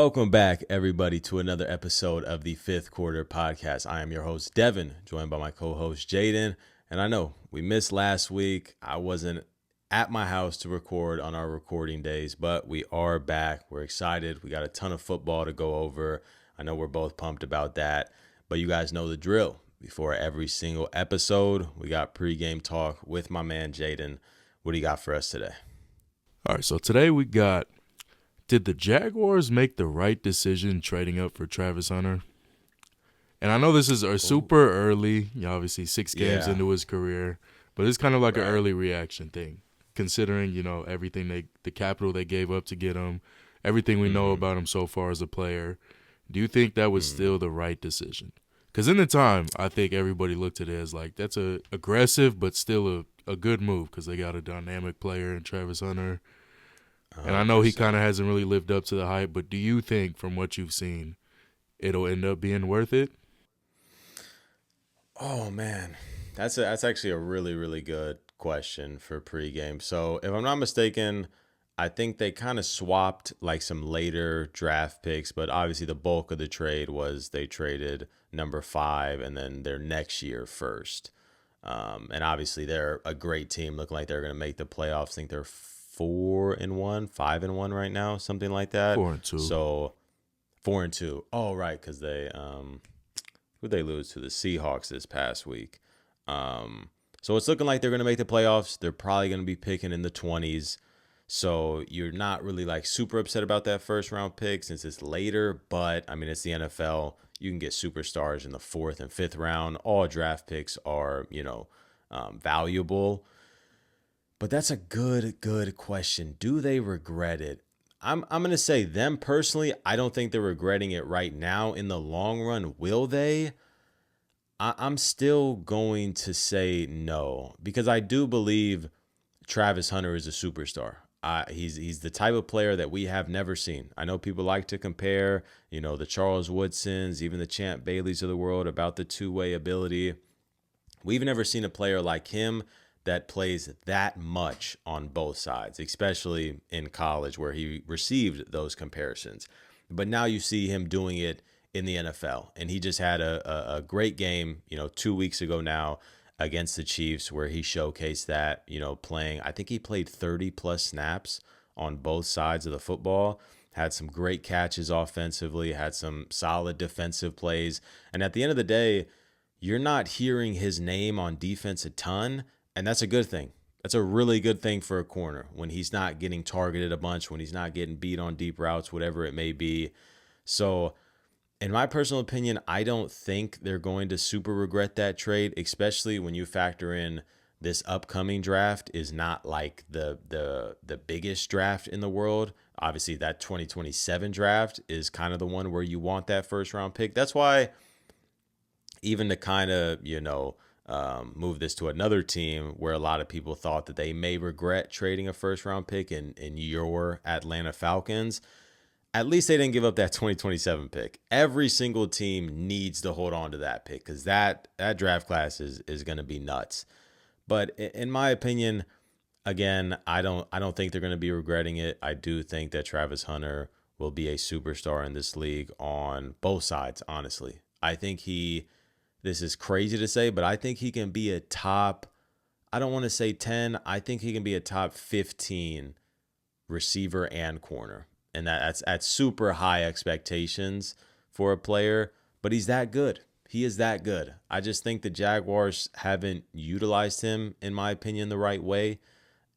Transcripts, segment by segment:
Welcome back, everybody, to another episode of the Fifth Quarter Podcast. I am your host, Devin, joined by my co-host, Jaden. And I know we missed last week. I wasn't at my house to record on our recording days, but we are back. We're excited. We got a ton of football to go over. I know we're both pumped about that, but you guys know the drill. Before every single episode, we got pregame talk with my man, Jaden. What do you got for us today? All right, so today we got, did the Jaguars make the right decision trading up for Travis Hunter? And I know this is super early, obviously 6 games into his career, but it's kind of like an early reaction thing, considering, everything the capital they gave up to get him, everything we know about him so far as a player. Do you think that was still the right decision? Because in the time, I think everybody looked at it as like, that's a aggressive but still a good move because they got a dynamic player in Travis Hunter. 100%. And I know he kind of hasn't really lived up to the hype, but do you think from what you've seen, it'll end up being worth it? Oh, man. That's actually a really, really good question for pregame. So if I'm not mistaken, I think they kind of swapped like some later draft picks, but obviously the bulk of the trade was they traded number 5 and then their next year first. And obviously they're a great team, looking like they're going to make the playoffs. I think they're 4-1, 5-1 right now, something like that. 4-2. So 4-2. Oh, right, because they who'd they lose to? The Seahawks this past week. So it's looking like they're going to make the playoffs. They're probably going to be picking in the 20s. So you're not really like super upset about that first round pick since it's later. But I mean, it's the NFL. You can get superstars in the 4th and 5th round. All draft picks are, valuable. But that's a good question. Do they regret it? I'm going to say them personally. I don't think they're regretting it right now. In the long run, will they? I'm still going to say no, because I do believe Travis Hunter is a superstar. He's the type of player that we have never seen. I know people like to compare, the Charles Woodsons, even the Champ Baileys of the world about the two-way ability. We've never seen a player like him that plays that much on both sides, especially in college where he received those comparisons. But now you see him doing it in the NFL, and he just had a great game, 2 weeks ago now, against the Chiefs, where he showcased that, playing, I think he played 30 plus snaps on both sides of the football, had some great catches offensively, had some solid defensive plays. And at the end of the day, you're not hearing his name on defense a ton, and that's a good thing. That's a really good thing for a corner when he's not getting targeted a bunch, when he's not getting beat on deep routes, whatever it may be. So in my personal opinion, I don't think they're going to super regret that trade, especially when you factor in this upcoming draft is not like the biggest draft in the world. Obviously, that 2027 draft is kind of the one where you want that first round pick. That's why even to kind of, move this to another team where a lot of people thought that they may regret trading a first round pick in your Atlanta Falcons. At least they didn't give up that 2027 pick. Every single team needs to hold on to that pick because that draft class is going to be nuts. But in my opinion, again, I don't think they're going to be regretting it. I do think that Travis Hunter will be a superstar in this league on both sides, honestly. I think this is crazy to say, but I think he can be a top, I don't want to say 10, I think he can be a top 15 receiver and corner. And that's at super high expectations for a player, but he's that good. He is that good. I just think the Jaguars haven't utilized him, in my opinion, the right way.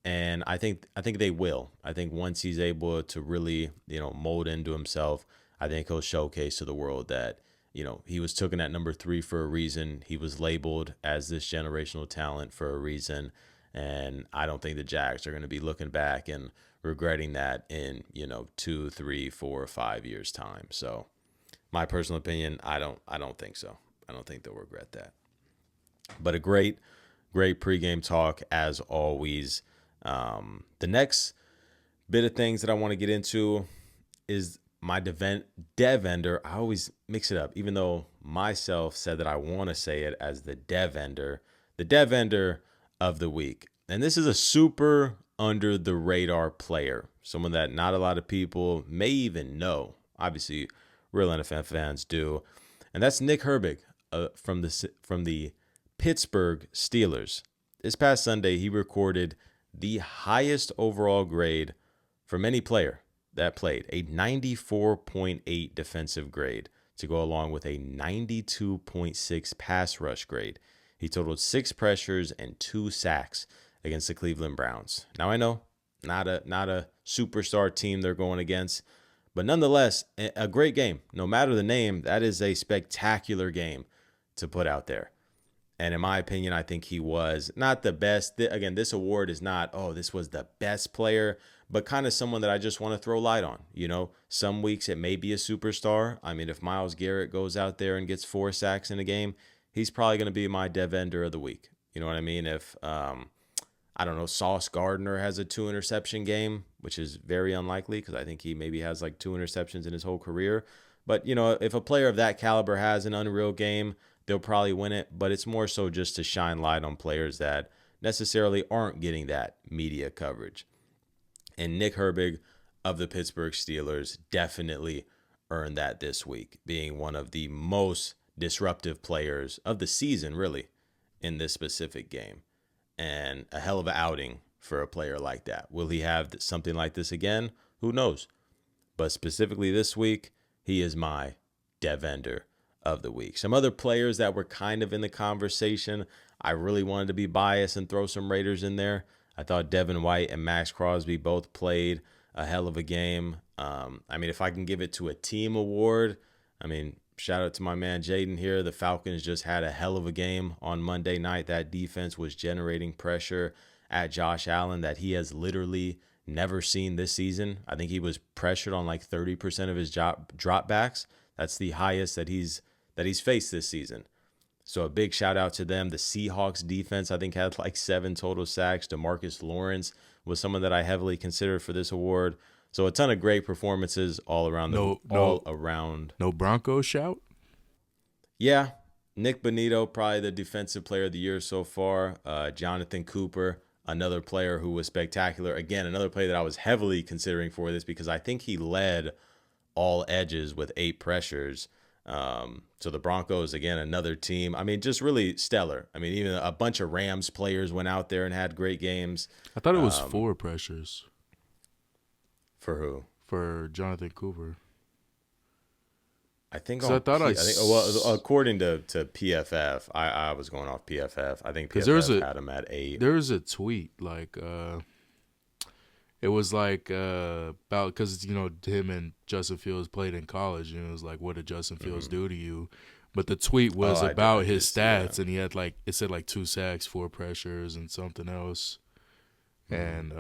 And I think they will. I think once he's able to really, mold into himself, I think he'll showcase to the world that, he was taken at number 3 for a reason. He was labeled as this generational talent for a reason. And I don't think the Jags are going to be looking back and regretting that in, 2, 3, 4, 5 years time. So my personal opinion, I don't think so. I don't think they'll regret that. But a great pregame talk as always. The next bit of things that I want to get into is my Devender. I always mix it up, even though myself said that I want to say it as the Devender of the week. And this is a super under the radar player, someone that not a lot of people may even know. obviously real NFL fans do. And that's Nick Herbig from the Pittsburgh Steelers. This past Sunday, he recorded the highest overall grade from any player that played, a 94.8 defensive grade to go along with a 92.6 pass rush grade. He totaled 6 pressures and 2 sacks against the Cleveland Browns. Now I know, not a superstar team they're going against, but nonetheless, a great game. No matter the name, that is a spectacular game to put out there. And in my opinion, I think he was not the best. Again, this award is not, oh, this was the best player, but kind of someone that I just want to throw light on. You know, some weeks it may be a superstar. I mean, if Myles Garrett goes out there and gets 4 sacks in a game, he's probably going to be my Devender of the week. You know what I mean? If, I don't know, Sauce Gardner has a 2 interception game, which is very unlikely because I think he maybe has like 2 interceptions in his whole career. But, you know, if a player of that caliber has an unreal game, they'll probably win it. But it's more so just to shine light on players that necessarily aren't getting that media coverage. And Nick Herbig of the Pittsburgh Steelers definitely earned that this week, being one of the most disruptive players of the season, really, in this specific game. And a hell of an outing for a player like that. Will he have something like this again? Who knows? But specifically this week, he is my Devender of the week. Some other players that were kind of in the conversation, I really wanted to be biased and throw some Raiders in there. I thought Devin White and Max Crosby both played a hell of a game. I mean, if I can give it to a team award, I mean, shout out to my man Jaden here. The Falcons just had a hell of a game on Monday night. That defense was generating pressure at Josh Allen that he has literally never seen this season. I think he was pressured on like 30% of his dropbacks. That's the highest that he's faced this season. So a big shout out to them. The Seahawks defense, I think, had like 7 total sacks. DeMarcus Lawrence was someone that I heavily considered for this award. So a ton of great performances all around. No Broncos shout? Yeah. Nick Bonito, probably the defensive player of the year so far. Jonathan Cooper, another player who was spectacular. Again, another player that I was heavily considering for this because I think he led all edges with 8 pressures. So the Broncos, again, another team. I mean, just really stellar. I mean, even a bunch of Rams players went out there and had great games. I thought it was 4 pressures. For who? For Jonathan Cooper. I think. Well, according to PFF, I was going off PFF. I think PFF had him at 8. There's a tweet like, it was like about because you know him and Justin Fields played in college, and it was like, what did Justin Fields do to you? But the tweet was about his stats, and he had like it said like 2 sacks, 4 pressures, and something else. And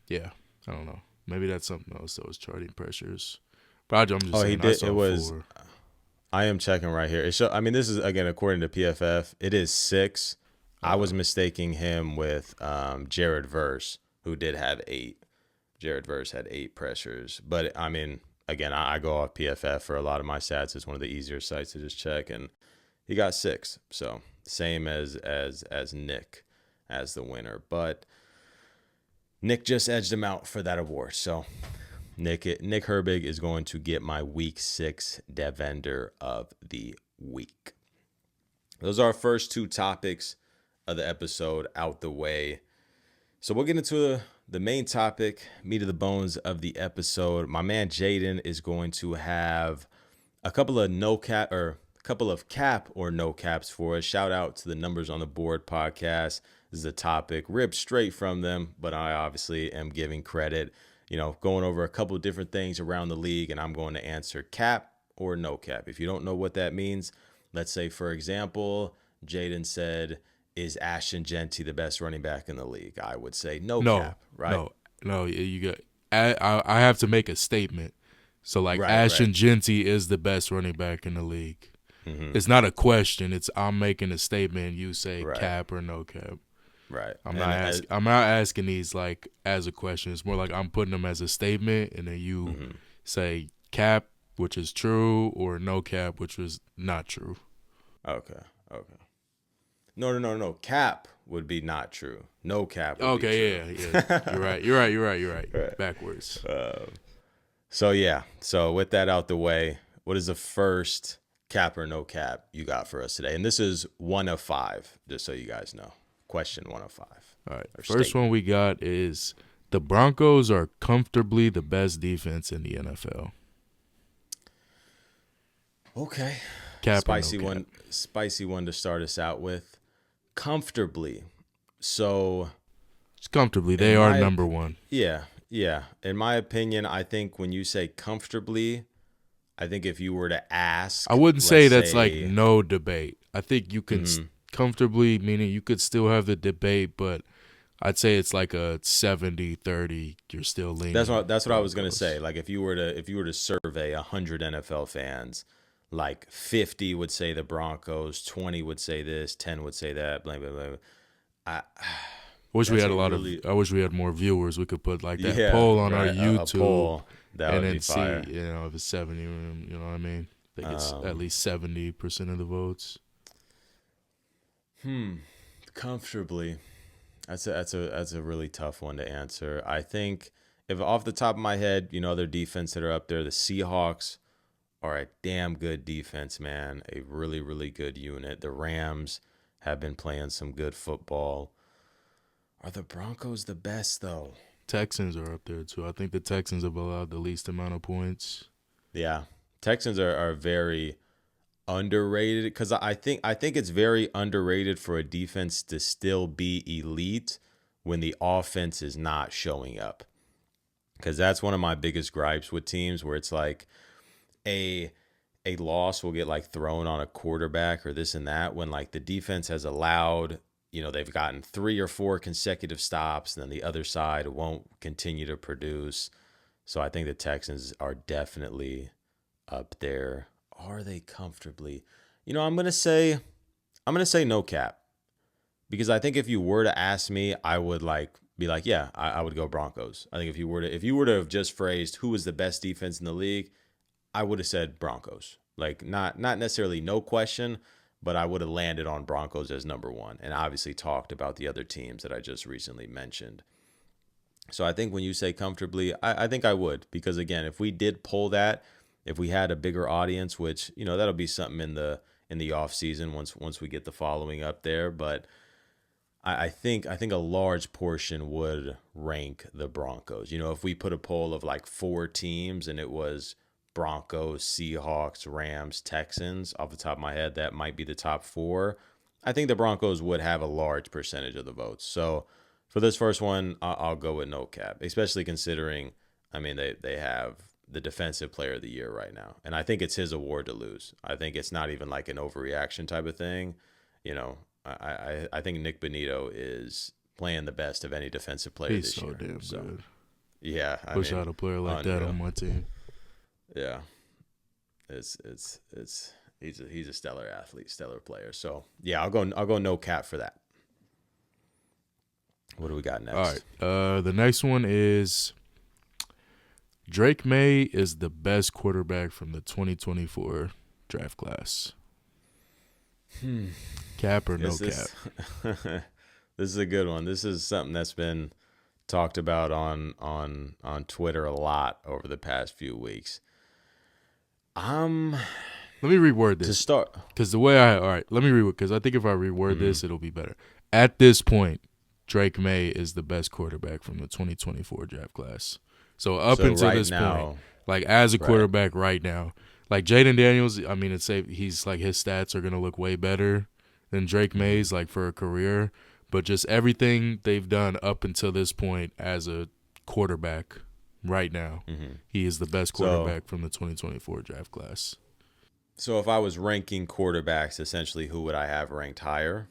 yeah, I don't know. Maybe that's something else that was charting pressures. But I'm just saying. He did. I saw it was. 4. I am checking right here. I mean, this is again according to PFF. It is 6. I was mistaking him with Jared Verse, who did have 8. Jared Verse had 8 pressures. But, I mean, again, I go off PFF for a lot of my stats. It's one of the easier sites to just check. And he got 6. So, same as Nick as the winner. But Nick just edged him out for that award. So, Nick Herbig is going to get my Week 6 Devender of the Week. Those are our first 2 topics of the episode out the way. So we'll get into the main topic, meat of the bones of the episode. My man Jaden is going to have a couple of cap or no caps for us. Shout out to the Numbers on the Board podcast. This is a topic ripped straight from them, but I obviously am giving credit, you know, going over a couple of different things around the league, and I'm going to answer cap or no cap. If you don't know what that means, let's say, for example, Jaden said, is Ashton Genty the best running back in the league? I would say no cap, right? No, you got. I have to make a statement. So like Ashton Genty is the best running back in the league. Mm-hmm. It's not a question. It's I'm making a statement. You say cap or no cap. Right. I'm not asking these like as a question. It's more like I'm putting them as a statement, and then you say cap, which is true, or no cap, which was not true. Okay. No. Cap would be not true. No cap would be true. Yeah. You're right. Right. Backwards. So with that out the way, what is the first cap or no cap you got for us today? And this is 1 of 5, just so you guys know. Question 1 of 5. All right. Or First one we got is the Broncos are comfortably the best defense in the NFL. Okay. Cap Spicy or no cap? one. Spicy one to start us out with. Comfortably. So It's comfortably. They are number one. Yeah. In my opinion, I think when you say comfortably, I think if you were to ask, I wouldn't say that's like no debate. I think you can comfortably, meaning you could still have the debate, but I'd say it's like a 70-30. You're still leaning. That's what I was gonna say. Like if you were to survey 100 NFL fans, like 50 would say the Broncos, 20 would say this, 10 would say that, blah blah blah. I wish we had more viewers. We could put like that poll on our YouTube, poll, and then see, if it's 70. You know what I mean? I think it's at least 70% of the votes. Comfortably. That's a really tough one to answer. I think if off the top of my head, their defense that are up there, the Seahawks are a damn good defense, man. A really, really good unit. The Rams have been playing some good football. Are the Broncos the best, though? Texans are up there, too. I think the Texans have allowed the least amount of points. Yeah. Texans are very underrated because I think it's very underrated for a defense to still be elite when the offense is not showing up. Because that's one of my biggest gripes with teams where it's like a loss will get like thrown on a quarterback or this and that when like the defense has allowed, they've gotten 3 or 4 consecutive stops, and then the other side won't continue to produce. So I think the Texans are definitely up there. Are they comfortably? I'm gonna say no cap, because I think if you were to ask me, I would be like, yeah, I would go Broncos. I think if you were to have just phrased who was the best defense in the league, I would have said Broncos. Like not necessarily no question, but I would have landed on Broncos as number one, and obviously talked about the other teams that I just recently mentioned. So I think when you say comfortably, I think I would, because again, if we did pull that, if we had a bigger audience, which that'll be something in the off season once we get the following up there, but I think a large portion would rank the Broncos. If we put a poll of like 4 teams and it was Broncos, Seahawks, Rams, Texans, off the top of my head, that might be the top 4. I think the Broncos would have a large percentage of the votes. So for this first one, I'll go with no cap, especially considering, they have the defensive player of the year right now. And I think it's his award to lose. I think it's not even like an overreaction type of thing. I think Nick Bonito is playing the best of any defensive player He's this year. Damn good. Yeah. Wish I had a player like that on my team. Yeah. He's a stellar athlete, stellar player. So yeah, I'll go no cap for that. What do we got next? All right. The next one is Drake May is the best quarterback from the 2024 draft class. Cap or no cap? This is a good one. This is something that's been talked about on Twitter a lot over the past few weeks. Let me reword this to start, because let me reword, because I think if I reword this, it'll be better. At this point, Drake May is the best quarterback from the 2024 draft class. So until right this now, point, like as a quarterback right now, like Jaden Daniels, it's safe. He's like his stats are gonna look way better than Drake May's like for a career, but just everything they've done up until this point as a quarterback right now, he is the best quarterback from the 2024 draft class. So if I was ranking quarterbacks, essentially, who would I have ranked higher?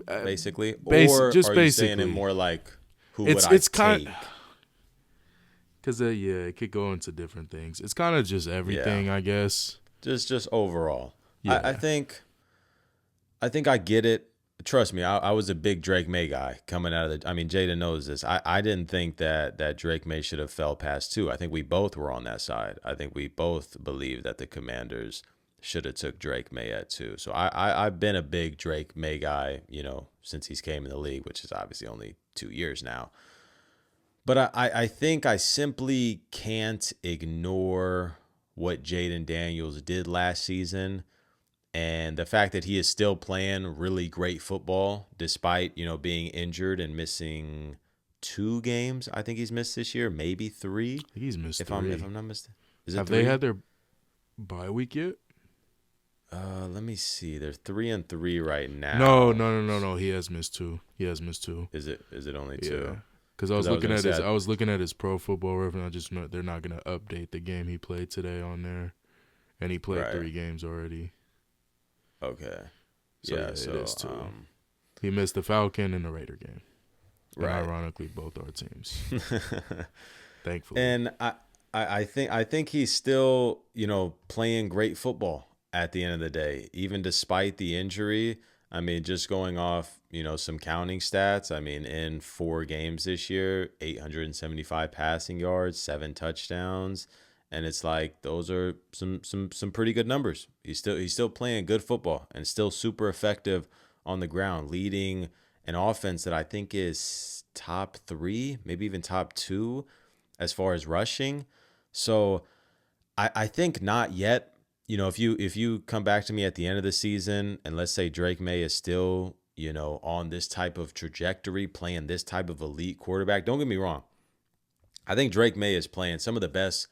Basically, or just are basically. You saying it more like who would I take? Because it could go into different things. It's kind of just everything, I guess. Just overall. Yeah. I think I get it. Trust me, I was a big Drake May guy coming out of Jaden knows this. I didn't think that Drake May should have fell past 2. I think we both were on that side. I think we both believed that the Commanders should have took Drake May at 2. So I've been a big Drake May guy, since he's came in the league, which is obviously only 2 years now. But I think I simply can't ignore what Jaden Daniels did last season and the fact that he is still playing really great football despite, being injured and missing 2 games. I think he's missed this year, maybe 3. I think he's missed If 3. I'm not mistaken. Is it Have 3? they had their bye week yet? Let me see. They're 3-3 right now. No. He has missed 2. Is it only 2? Yeah. Because I was looking at his Pro Football Reference. I just know they're not gonna update the game he played today on there, and he played 3 games already. Okay. So it is 2. He missed the Falcon and the Raider game. Right. And ironically, both our teams. Thankfully. And I think he's still, playing great football at the end of the day, even despite the injury. I mean, just going off, some counting stats. I mean, in 4 games this year, 875 passing yards, 7 touchdowns. And it's like those are some pretty good numbers. He's still playing good football and still super effective on the ground, leading an offense that I think is top 3, maybe even top 2 as far as rushing. So I think not yet. If you come back to me at the end of the season and let's say Drake May is still, on this type of trajectory, playing this type of elite quarterback, don't get me wrong. I think Drake May is playing some of the best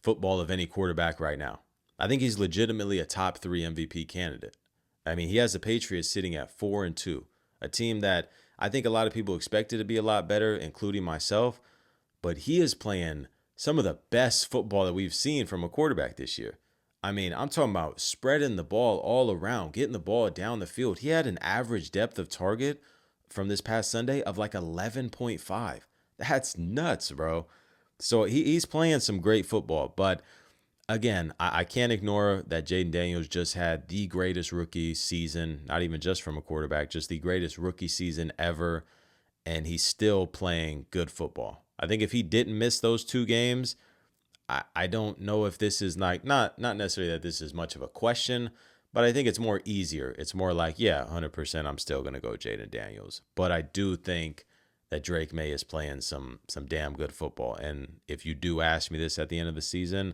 football of any quarterback right now. I think he's legitimately a top 3 MVP candidate. I mean, he has the Patriots sitting at 4-2, a team that I think a lot of people expected to be a lot better, including myself, but he is playing some of the best football that we've seen from a quarterback this year. I mean, I'm talking about spreading the ball all around, getting the ball down the field. He had an average depth of target from this past Sunday of like 11.5. That's nuts, bro. So he's playing some great football. But again, I can't ignore that Jaden Daniels just had the greatest rookie season, not even just from a quarterback, just the greatest rookie season ever. And he's still playing good football. I think if he didn't miss those 2 games, I don't know if this is like not necessarily that this is much of a question, but I think it's more easier. It's more like, yeah, 100% I'm still going to go Jaden Daniels. But I do think that Drake May is playing some damn good football. And if you do ask me this at the end of the season,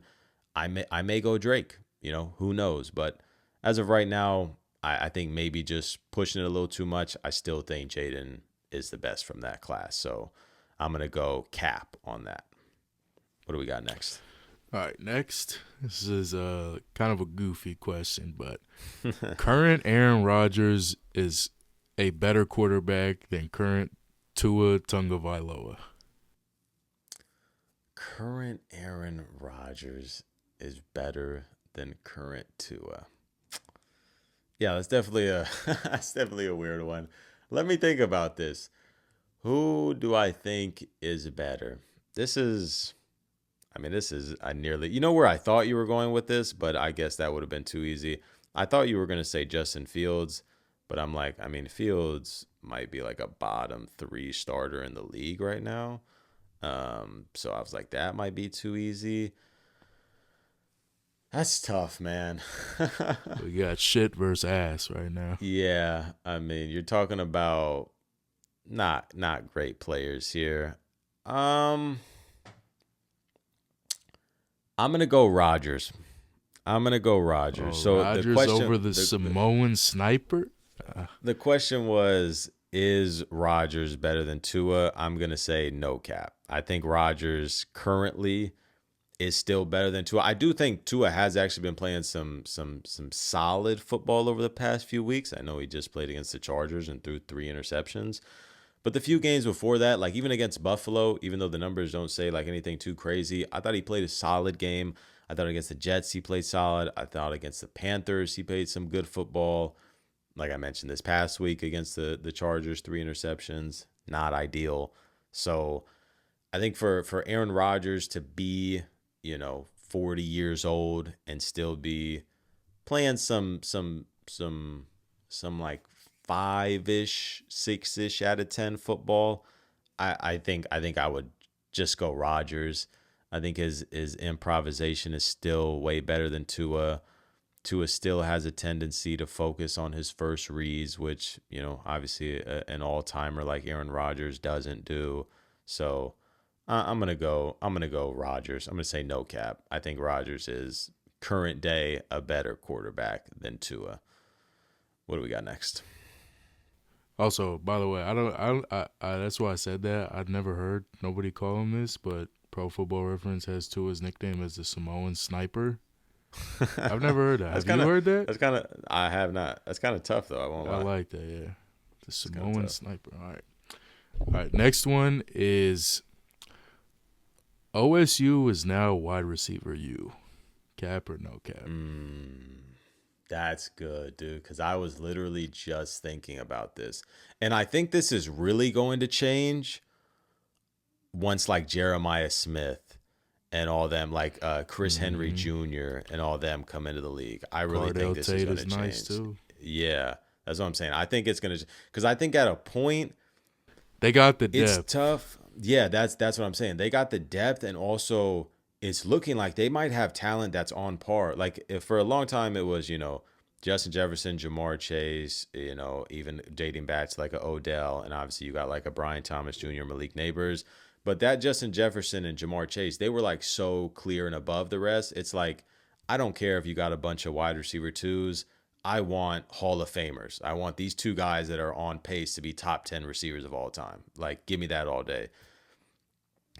I may go Drake. Who knows? But as of right now, I think maybe just pushing it a little too much. I still think Jaden is the best from that class. So I'm going to go cap on that. What do we got next? All right, next. This is kind of a goofy question, but current Aaron Rodgers is a better quarterback than current Tua Tagovailoa. Current Aaron Rodgers is better than current Tua. Yeah, that's definitely a weird one. Let me think about this. Who do I think is better? This is nearly, where I thought you were going with this, but I guess that would have been too easy. I thought you were going to say Justin Fields, but I'm like, Fields might be like a bottom 3 starter in the league right now. So I was like, that might be too easy. That's tough, man. We got shit versus ass right now. Yeah, you're talking about not great players here. I'm gonna go Rodgers. So Rodgers the question over the Samoan sniper. The question was, is Rodgers better than Tua? I'm gonna say no cap. I think Rodgers currently is still better than Tua. I do think Tua has actually been playing some solid football over the past few weeks. I know he just played against the Chargers and threw 3 interceptions. But the few games before that, like even against Buffalo, even though the numbers don't say like anything too crazy, I thought he played a solid game. I thought against the Jets he played solid. I thought against the Panthers he played some good football. Like I mentioned this past week against the Chargers, 3 interceptions, not ideal. So I think for Aaron Rodgers to be, 40 years old and still be playing some like 5-ish, 6-ish out of 10 football, I think I would just go Rodgers. I think his improvisation is still way better than Tua. Tua still has a tendency to focus on his first reads, which, obviously an all-timer like Aaron Rodgers doesn't do. So I'm gonna go. I'm gonna go Rodgers. I'm gonna say no cap. I think Rodgers is current day a better quarterback than Tua. What do we got next? Also, by the way, that's why I said that. I'd never heard nobody call him this, but Pro Football Reference has Tua's nickname as the Samoan Sniper. I've never heard that. Have you heard that? That's kind of. I have not. That's kind of tough though. I won't lie. I like that. Yeah, the Samoan Sniper. All right. Next one is OSU is now wide receiver U. Cap or no cap? That's good, dude, because I was literally just thinking about this. And I think this is really going to change once like Jeremiah Smith and all them, like Chris Henry Jr. and all them come into the league. I really think this is going to change. Nice too. Yeah, that's what I'm saying. I think it's going to, because I think at a point, they got the depth. It's tough. Yeah, that's what I'm saying. They got the depth, and also it's looking like they might have talent that's on par. Like if for a long time it was, Justin Jefferson, Jamar Chase, even dating back to like a Odell, and obviously you got like a Brian Thomas Jr., Malik Neighbors. But that Justin Jefferson and Jamar Chase, they were like so clear and above the rest. It's like, I don't care if you got a bunch of wide receiver twos. I want Hall of Famers. I want these two guys that are on pace to be top 10 receivers of all time. Like, give me that all day.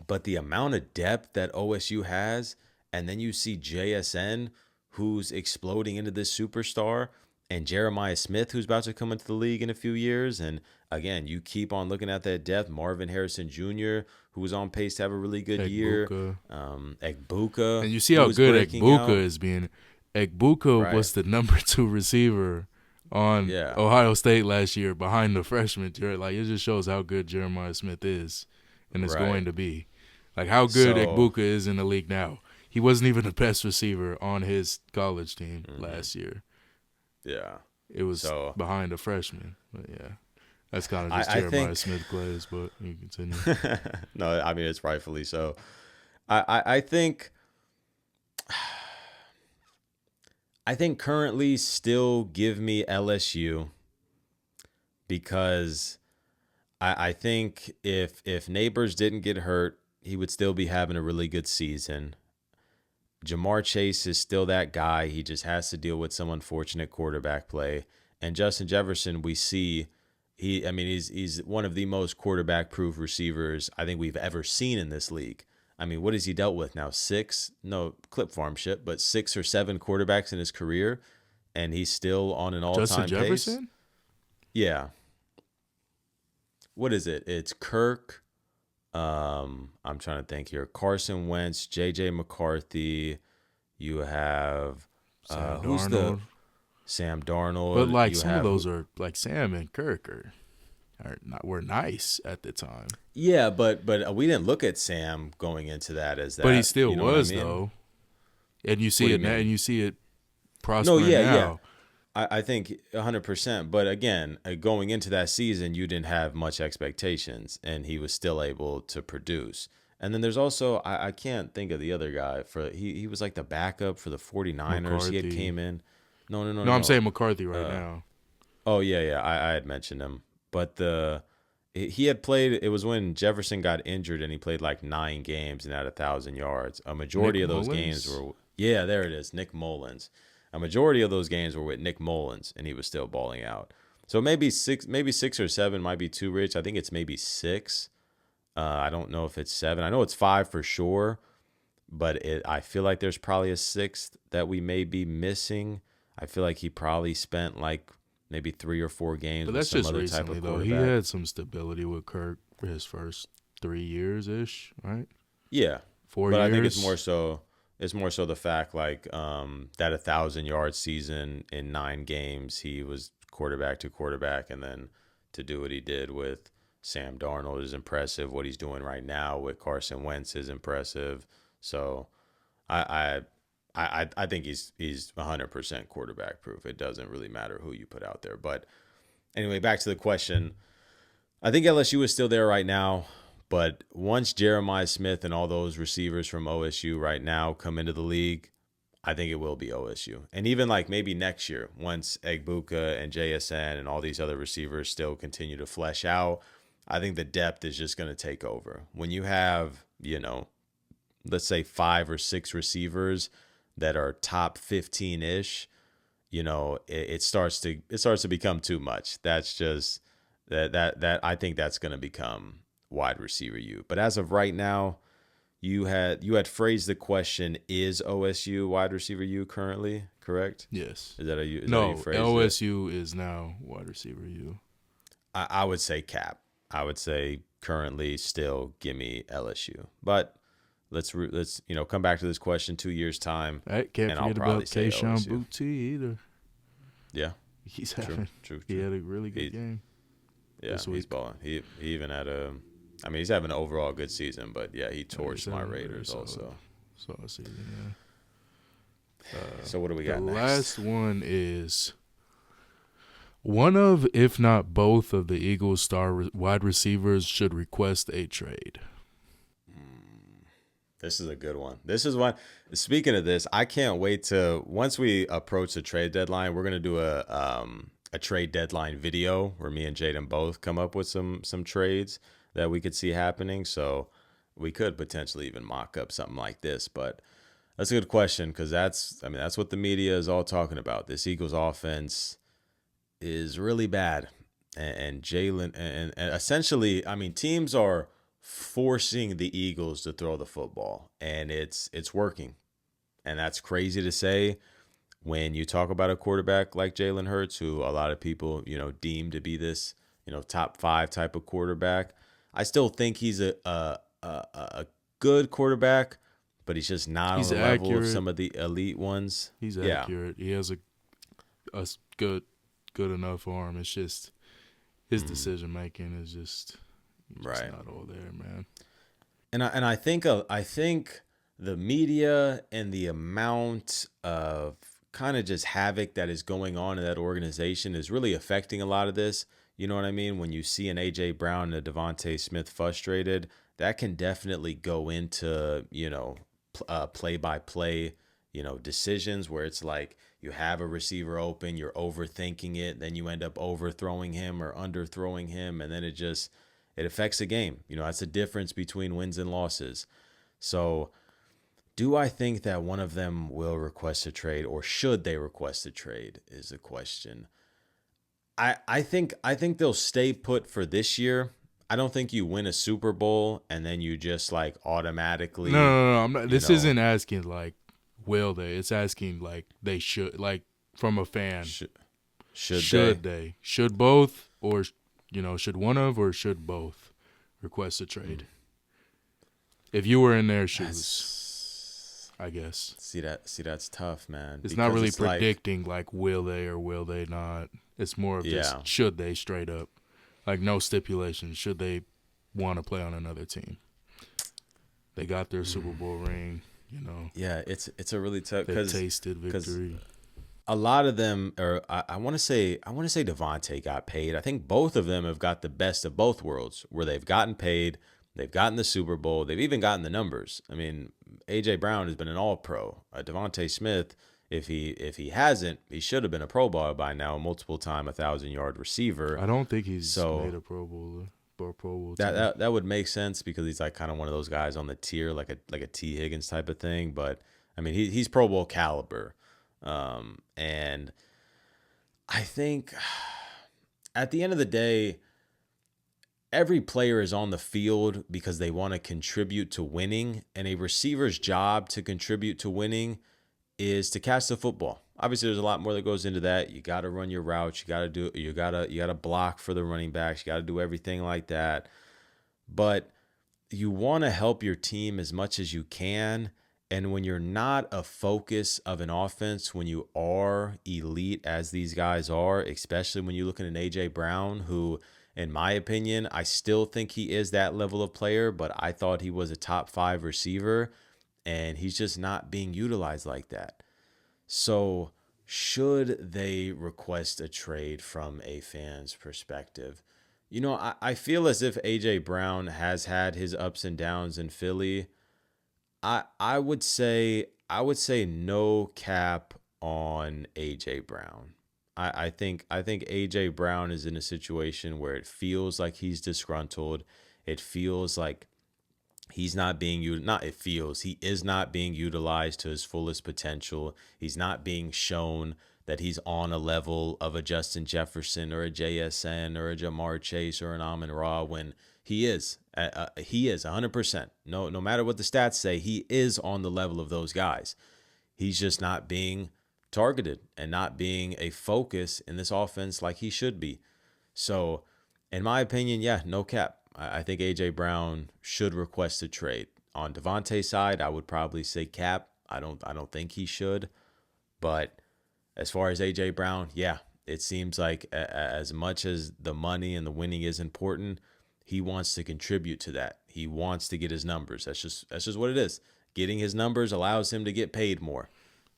But the amount of depth that OSU has, and then you see JSN, who's exploding into this superstar, and Jeremiah Smith, who's about to come into the league in a few years. And again, you keep on looking at that depth. Marvin Harrison Jr., who was on pace to have a really good year. Egbuka. And you see how good Egbuka is being. Egbuka was the number 2 receiver on Ohio State last year behind the freshman. Like, it just shows how good Jeremiah Smith is and it's going to be. Like, how good Egbuka is in the league now. He wasn't even the best receiver on his college team last year. Yeah. It was behind a freshman. But, yeah. That's kind of just Jeremiah Smith plays, but you can continue. No, I mean, it's rightfully so. I think currently still give me LSU because I think if Neighbors didn't get hurt, he would still be having a really good season. Jamar Chase is still that guy. He just has to deal with some unfortunate quarterback play. And Justin Jefferson, we see he's one of the most quarterback-proof receivers I think we've ever seen in this league. I mean, what has he dealt with now? 6? No, clip farm shit, but 6 or 7 quarterbacks in his career, and he's still on an all-time pace. Justin Jefferson? Yeah. What is it? It's Kirk. I'm trying to think here. Carson Wentz, J.J. McCarthy. You have Sam Darnold. But like some of those are like Sam and Kirk were nice at the time. Yeah, but we didn't look at Sam going into that as that. But he still was though, and you see it now, and you see it prospering now. Yeah. I think 100%. But again, going into that season, you didn't have much expectations, and he was still able to produce. And then there's also I can't think of the other guy he was like the backup for the 49ers. McCarthy. He had came in. No. I'm saying McCarthy now. Oh yeah. I had mentioned him. But he had played. It was when Jefferson got injured and he played like 9 games and had 1,000 yards. A majority of those games were there it is, Nick Mullins. A majority of those games were with Nick Mullins, and he was still balling out. So maybe 6 or 7 might be too rich. I think it's maybe 6. I don't know if it's 7. I know it's 5 for sure, but I feel like there's probably a 6th that we may be missing. I feel like he probably spent like maybe 3 or 4 games. But that's with just some other recently, type of though. He had some stability with Kirk for his first 3 years ish, right? Yeah, 4 but years. I think it's more so. It's more so the fact like that 1,000-yard season in 9 games, he was quarterback to quarterback, and then to do what he did with Sam Darnold is impressive. What he's doing right now with Carson Wentz is impressive. So I think he's 100% quarterback proof. It doesn't really matter who you put out there. But anyway, back to the question. I think LSU is still there right now. But once Jeremiah Smith and all those receivers from OSU right now come into the league, I think it will be OSU. And even like maybe next year, once Egbuka and JSN and all these other receivers still continue to flesh out, I think the depth is just going to take over. When you have, let's say 5 or 6 receivers that are top 15-ish, it starts to become too much. That's just that I think that's going to become wide receiver U. But as of right now, you had phrased the question, is OSU wide receiver U currently, correct? Yes. Is that how you No, phrased OSU is now wide receiver U. I would say cap. I would say currently still give me LSU. But let's come back to this question 2 years time. I can't and forget I'll probably about say Kayshawn OSU. Boutte either. Yeah. He's True, having true. He had a really good game. Yeah, this he's week. balling. He even had he's having an overall good season, but yeah, he torched my Raiders also. Solid season, yeah. So what do we got the next? last one is one of, if not both, of the Eagles' star wide receivers should request a trade. This is a good one. This is one. Speaking of this, I can't wait to once we approach the trade deadline. We're gonna do a trade deadline video where me and Jaden both come up with some trades that we could see happening. So we could potentially even mock up something like this. But that's a good question because that's what the media is all talking about. This Eagles offense is really bad, and Jalen and essentially, teams are forcing the Eagles to throw the football, and it's working. And that's crazy to say when you talk about a quarterback like Jalen Hurts, who a lot of people, deem to be this, top 5 type of quarterback. I still think he's a good quarterback, but he's just not on the level of some of the elite ones. He's accurate. He has a good enough arm. It's just his decision making is just right. Not all there, man. And I think the media and the amount of kind of just havoc that is going on in that organization is really affecting a lot of this. You know what I mean? When you see an A.J. Brown and a Devontae Smith frustrated, that can definitely go into, play-by-play, decisions where it's like you have a receiver open, you're overthinking it, then you end up overthrowing him or underthrowing him, and then it affects the game. That's the difference between wins and losses. So do I think that one of them will request a trade, or should they request a trade is the question. I think they'll stay put for this year. I don't think you win a Super Bowl and then you just like automatically. No. I'm not. This isn't asking like will they. It's asking like they should. Like from a fan. Should they? Should both, or should one of, or should both request a trade? If you were in their shoes, I guess. See that's tough, man. It's not really predicting like will they or will they not. It's more of just should they, straight up. Like no stipulations. Should they want to play on another team? They got their Super Bowl ring, Yeah, it's a really tough, they tasted victory. A lot of them, or I want to say Devontae got paid. I think both of them have got the best of both worlds, where they've gotten paid, they've gotten the Super Bowl, they've even gotten the numbers. A.J. Brown has been an All-Pro. Devontae Smith, if he hasn't, he should have been a Pro Bowler by now, multiple-time 1,000-yard receiver. I don't think he's made a Pro Bowler. That would make sense because he's like kind of one of those guys on the tier, like a T. Higgins type of thing. But he's Pro Bowl caliber. And I think at the end of the day, every player is on the field because they want to contribute to winning, and a receiver's job to contribute to winning is to catch the football. Obviously, there's a lot more that goes into that. You got to run your routes. You got to block for the running backs. You got to do everything like that. But you want to help your team as much as you can. And when you're not a focus of an offense, when you are elite as these guys are, especially when you look at an A.J. Brown, who, in my opinion, I still think he is that level of player, but I thought he was a top 5 receiver, and he's just not being utilized like that. So should they request a trade from a fan's perspective? I feel as if A.J. Brown has had his ups and downs in Philly. I would say no cap on A.J. Brown. I think AJ Brown is in a situation where it feels like he's disgruntled. It feels like he's not being he is not being utilized to his fullest potential. He's not being shown that he's on a level of a Justin Jefferson or a JSN or a Jamar Chase or an Amon-Ra when he is 100%. No matter what the stats say, he is on the level of those guys. He's just not being targeted and not being a focus in this offense like he should be. So, in my opinion, yeah, no cap. I think A.J. Brown should request a trade. On Devontae's side, I would probably say cap. I don't think he should. But as far as A.J. Brown, yeah, it seems like as much as the money and the winning is important, he wants to contribute to that. He wants to get his numbers. That's just what it is. Getting his numbers allows him to get paid more.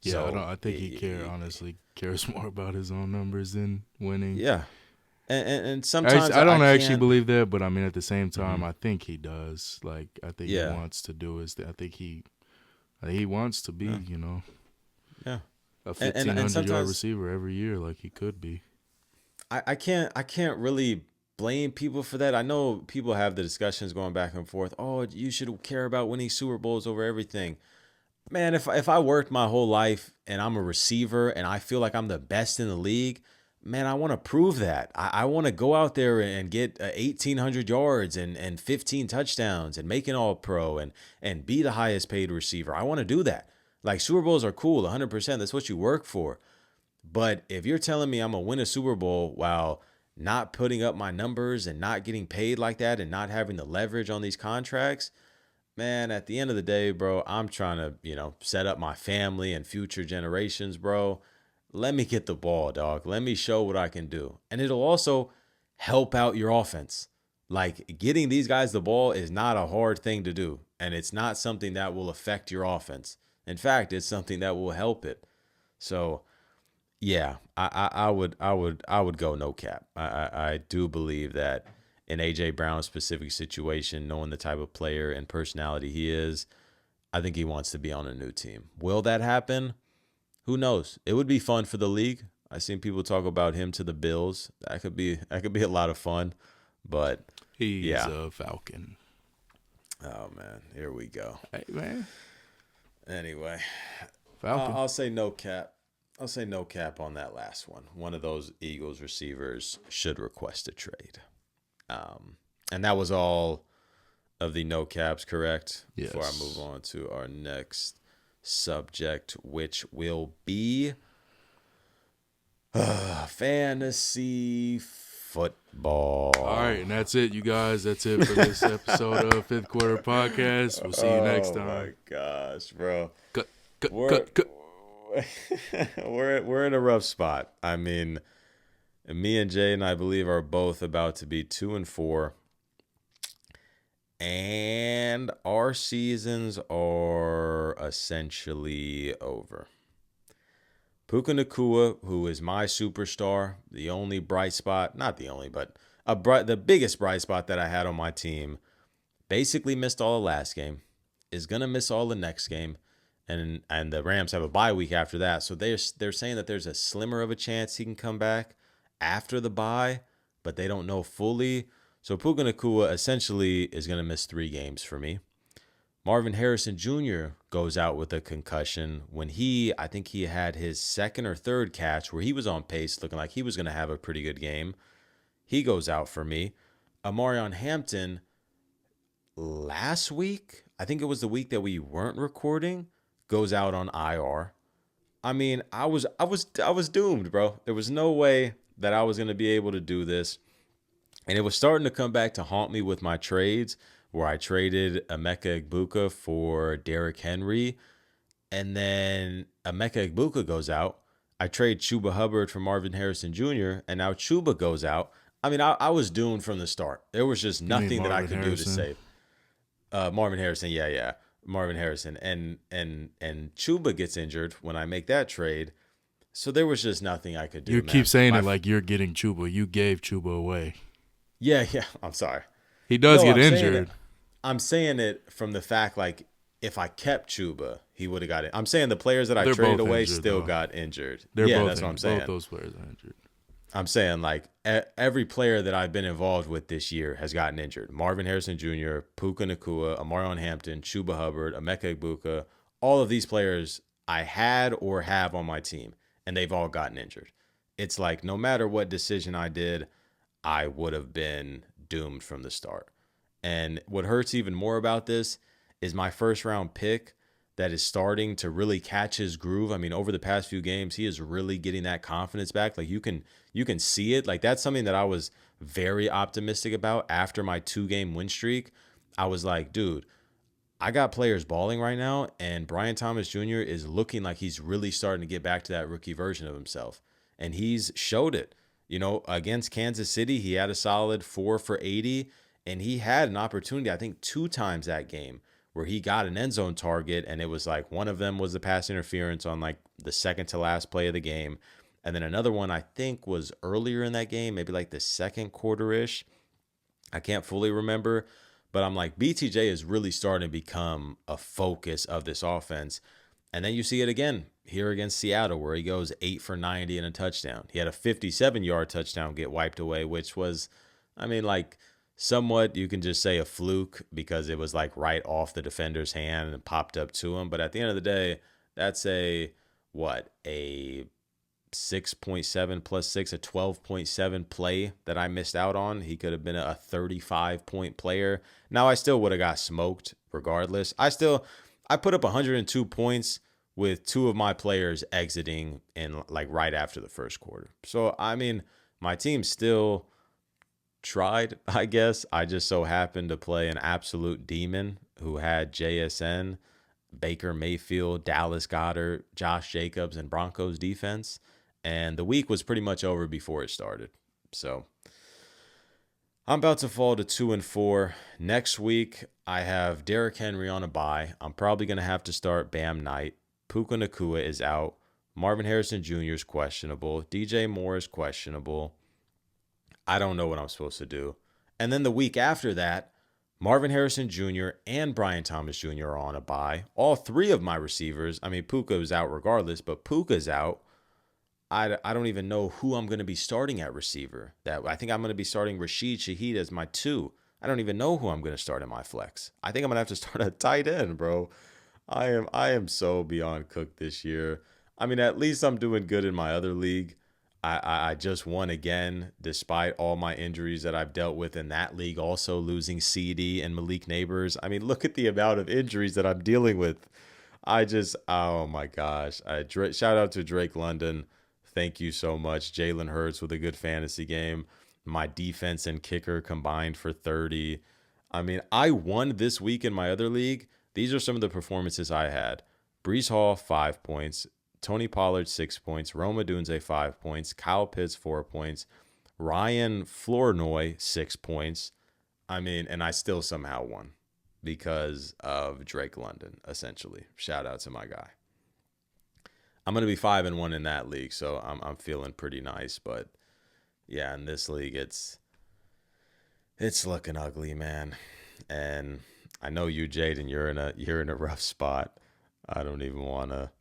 Yeah, So, I think he honestly cares more about his own numbers than winning. Yeah. And sometimes I don't actually can't believe that, but I mean at the same time, I think he does. Like I think Yeah. he wants to do his. I think he wants to be, Yeah. a And 1,500 yard sometimes receiver every year, like he could be. I can't really blame people for that. I know people have the discussions going back and forth. Oh, you should care about winning Super Bowls over everything. Man, if I worked my whole life and I'm a receiver and I feel like I'm the best in the league, man, I want to prove that. I want to go out there and get 1,800 yards and 15 touchdowns and make an all-pro and be the highest paid receiver. I want to do that. Like, Super Bowls are cool, 100%. That's what you work for. But if you're telling me I'm going to win a Super Bowl while not putting up my numbers and not getting paid like that and not having the leverage on these contracts, man, at the end of the day, bro, I'm trying to, set up my family and future generations, bro. Let me get the ball, dog. Let me show what I can do. And it'll also help out your offense. Like, getting these guys the ball is not a hard thing to do. And it's not something that will affect your offense. In fact, it's something that will help it. So, yeah, I would go no cap. I do believe that in AJ Brown's specific situation, knowing the type of player and personality he is, I think he wants to be on a new team. Will that happen? Who knows? It would be fun for the league. I've seen people talk about him to the Bills. That could be a lot of fun. But He's a Falcon. Oh man, here we go. Hey man. Anyway, Falcon. I'll say no cap. I'll say no cap on that last one. One of those Eagles receivers should request a trade. And that was all of the no caps, correct? Yes. Before I move on to our next subject, which will be fantasy football. All right, and that's it, you guys. That's it for this episode of Fifth Quarter Podcast. We'll see you next time. Oh my gosh, bro. Cut. We're in a rough spot. I mean, me and Jaden, I believe, are both about to be 2-4. And our seasons are essentially over. Puka Nacua, who is my superstar, the only bright spot, not the only, but the biggest bright spot that I had on my team, basically missed all the last game, is going to miss all the next game, and the Rams have a bye week after that. So they're saying that there's a slimmer of a chance he can come back after the bye, but they don't know fully. So Puka Nacua essentially is going to miss 3 games for me. Marvin Harrison Jr. goes out with a concussion when I think he had his second or third catch where he was on pace looking like he was going to have a pretty good game. He goes out for me. Amarion Hampton last week, I think it was the week that we weren't recording, goes out on IR. I mean, I was doomed, bro. There was no way that I was going to be able to do this. And it was starting to come back to haunt me with my trades, where I traded Emeka Egbuka for Derrick Henry. And then Emeka Egbuka goes out. I trade Chuba Hubbard for Marvin Harrison Jr., and now Chuba goes out. I mean, I was doomed from the start. There was just nothing that I could do to save. Marvin Harrison, yeah. Marvin Harrison. And Chuba gets injured when I make that trade. So there was just nothing I could do. You keep saying it like you're getting Chuba. You gave Chuba away. Yeah. I'm sorry. He does get injured. I'm saying it from the fact, like, if I kept Chuba, he would have got it. I'm saying the players that I traded away still got injured. That's what I'm saying. Both those players are injured. I'm saying like every player that I've been involved with this year has gotten injured. Marvin Harrison Jr., Puka Nakua, Amarion Hampton, Chuba Hubbard, Emeka Egbuka. All of these players I had or have on my team, and they've all gotten injured. It's like no matter what decision I did, I would have been doomed from the start. And what hurts even more about this is my first round pick that is starting to really catch his groove. I mean, over the past few games, he is really getting that confidence back. Like you can see it. Like that's something that I was very optimistic about after my 2-game win streak. I was like, dude, I got players balling right now, and Brian Thomas Jr. is looking like he's really starting to get back to that rookie version of himself. And he's showed it. You know, against Kansas City, he had a solid 4 for 80, and he had an opportunity, I think, 2 times that game where he got an end zone target, and it was like one of them was the pass interference on like the second to last play of the game. And then another one I think was earlier in that game, maybe like the second quarter-ish. I can't fully remember, but I'm like, BTJ is really starting to become a focus of this offense. And then you see it again here against Seattle where he goes 8 for 90 and a touchdown. He had a 57-yard touchdown get wiped away, which was, I mean, like somewhat you can just say a fluke because it was like right off the defender's hand and popped up to him. But at the end of the day, that's a 6.7 plus 6, a 12.7 play that I missed out on. He could have been a 35-point player. Now, I still would have got smoked regardless. I put up 102 points with 2 of my players exiting in like right after the first quarter. So, I mean, my team still tried, I guess. I just so happened to play an absolute demon who had JSN, Baker Mayfield, Dallas Goedert, Josh Jacobs, and Broncos defense. And the week was pretty much over before it started. So I'm about to fall to 2-4. Next week, I have Derrick Henry on a bye. I'm probably going to have to start Bam Knight. Puka Nakua is out. Marvin Harrison Jr. is questionable. DJ Moore is questionable. I don't know what I'm supposed to do. And then the week after that, Marvin Harrison Jr. and Brian Thomas Jr. are on a bye. All 3 of my receivers, I mean, Puka is out regardless, but Puka's out. I don't even know who I'm going to be starting at receiver. I think I'm going to be starting Rashid Shaheed as my 2. I don't even know who I'm going to start in my flex. I think I'm going to have to start a tight end, bro. I am so beyond cooked this year. I mean, at least I'm doing good in my other league. I just won again, despite all my injuries that I've dealt with in that league, also losing CD and Malik Neighbors. I mean, look at the amount of injuries that I'm dealing with. Oh my gosh. Shout out to Drake London. Thank you so much. Jalen Hurts with a good fantasy game. My defense and kicker combined for 30. I mean, I won this week in my other league. These are some of the performances I had. Brees Hall, 5 points. Tony Pollard, 6 points. Roma Dunze, 5 points. Kyle Pitts, 4 points. Ryan Flournoy, 6 points. I mean, and I still somehow won because of Drake London, essentially. Shout out to my guy. I'm going to be 5-1 in that league, so I'm feeling pretty nice. But yeah, in this league, it's looking ugly, man. And I know you, Jaden, you're in a rough spot. I don't even want to,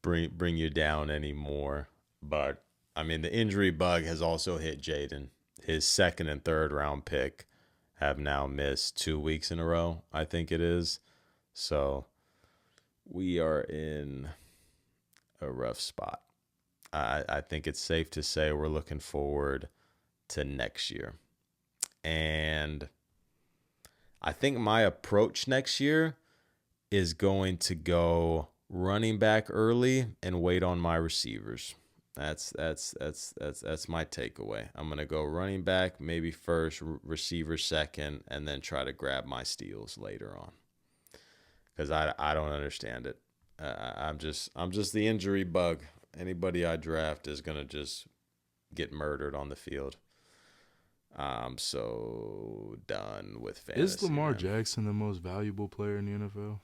bring you down anymore. But I mean, the injury bug has also hit Jaden. His 2nd and 3rd round pick have now missed 2 weeks in a row, I think it is. So we are in a rough spot. I think it's safe to say we're looking forward to next year. And I think my approach next year is going to go running back early and wait on my receivers. That's my takeaway. I'm going to go running back maybe first, receiver second, and then try to grab my steals later on. Because I don't understand it. I'm just the injury bug. Anybody I draft is gonna just get murdered on the field. I'm so done with fantasy. Is Lamar Jackson the most valuable player in the NFL?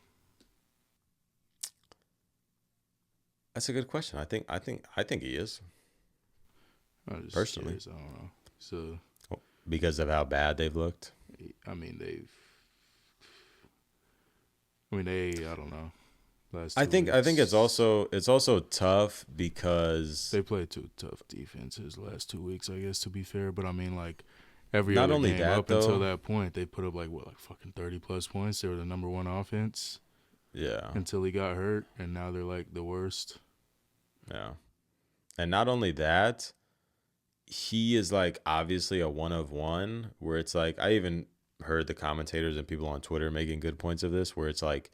That's a good question. I think he is. Personally, I don't know. So because of how bad they've looked. I mean, I don't know. last I 2 think weeks. it's also tough because They played two tough defenses last 2 weeks, I guess, to be fair. But I mean, like, every not other only game that up until though. that point, they put up like what, like fucking 30+ points. They were the number one offense Yeah, until he got hurt, and now they're like the worst. yeah, and not only that, he is like obviously a one of one. Where it's like I even heard the commentators and people on Twitter making good points of this. Where it's like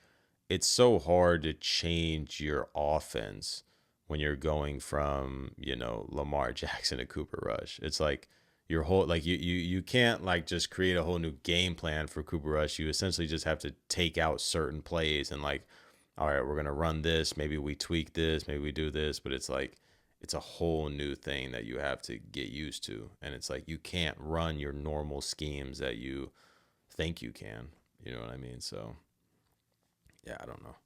it's so hard to change your offense when you're going from, Lamar Jackson to Cooper Rush. It's like your whole like you can't like just create a whole new game plan for Cooper Rush. You essentially just have to take out certain plays and like, all right, we're gonna run this, maybe we tweak this, maybe we do this, but it's like it's a whole new thing that you have to get used to. And it's like you can't run your normal schemes that you think you can. You know what I mean? So yeah, I don't know.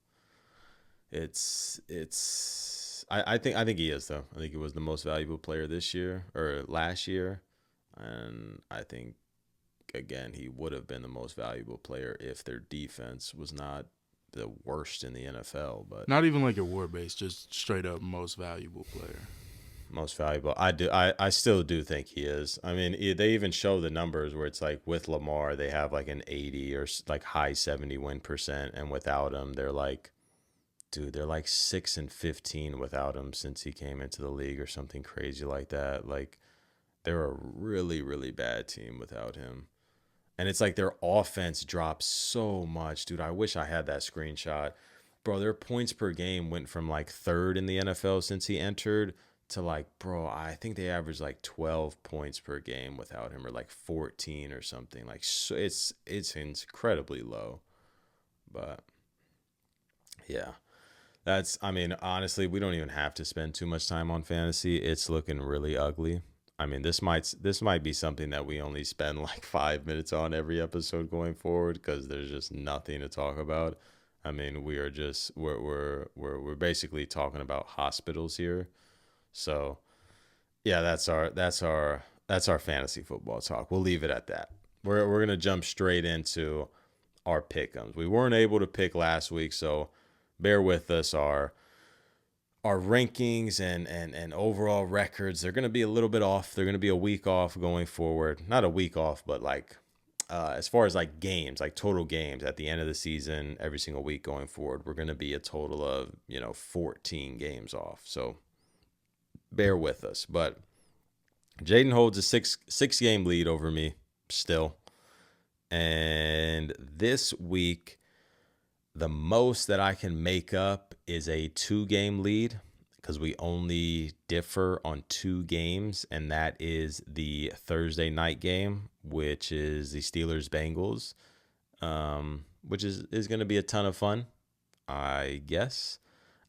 I think he is though. I think he was the most valuable player this year or last year, and I think again he would have been the most valuable player if their defense was not the worst in the NFL. But Not even like a war base, just straight up most valuable player. most valuable, I still do think he is. I mean, they even show the numbers where it's like with Lamar they have like an 80 or like high 70 win percent, and without him they're like, dude, they're like 6-15 without him since he came into the league or something crazy like that. Like they're a really, really bad team without him. And it's like their offense drops so much, dude. I wish I had that screenshot. Bro, their points per game went from like third in the NFL since he entered to like, bro, I think they averaged like 12 points per game without him or like 14 or something. Like so it's incredibly low. But yeah. I mean, honestly, we don't even have to spend too much time on fantasy. It's looking really ugly. I mean, this might be something that we only spend like 5 minutes on every episode going forward because there's just nothing to talk about. I mean, we are just we're basically talking about hospitals here. So yeah, that's our fantasy football talk. We'll leave it at that. We're gonna jump straight into our pick'ems. We weren't able to pick last week, so bear with us. Our rankings and overall records, they're going to be a little bit off. They're going to be a week off going forward. Not a week off, but like as far as like games, like total games at the end of the season, every single week going forward, we're going to be a total of 14 games off. So bear with us. But Jaden holds a six game lead over me still, and this week the most that I can make up is a 2 game lead because we only differ on 2 games, and that is the Thursday night game, which is the Steelers Bengals, which is going to be a ton of fun, I guess.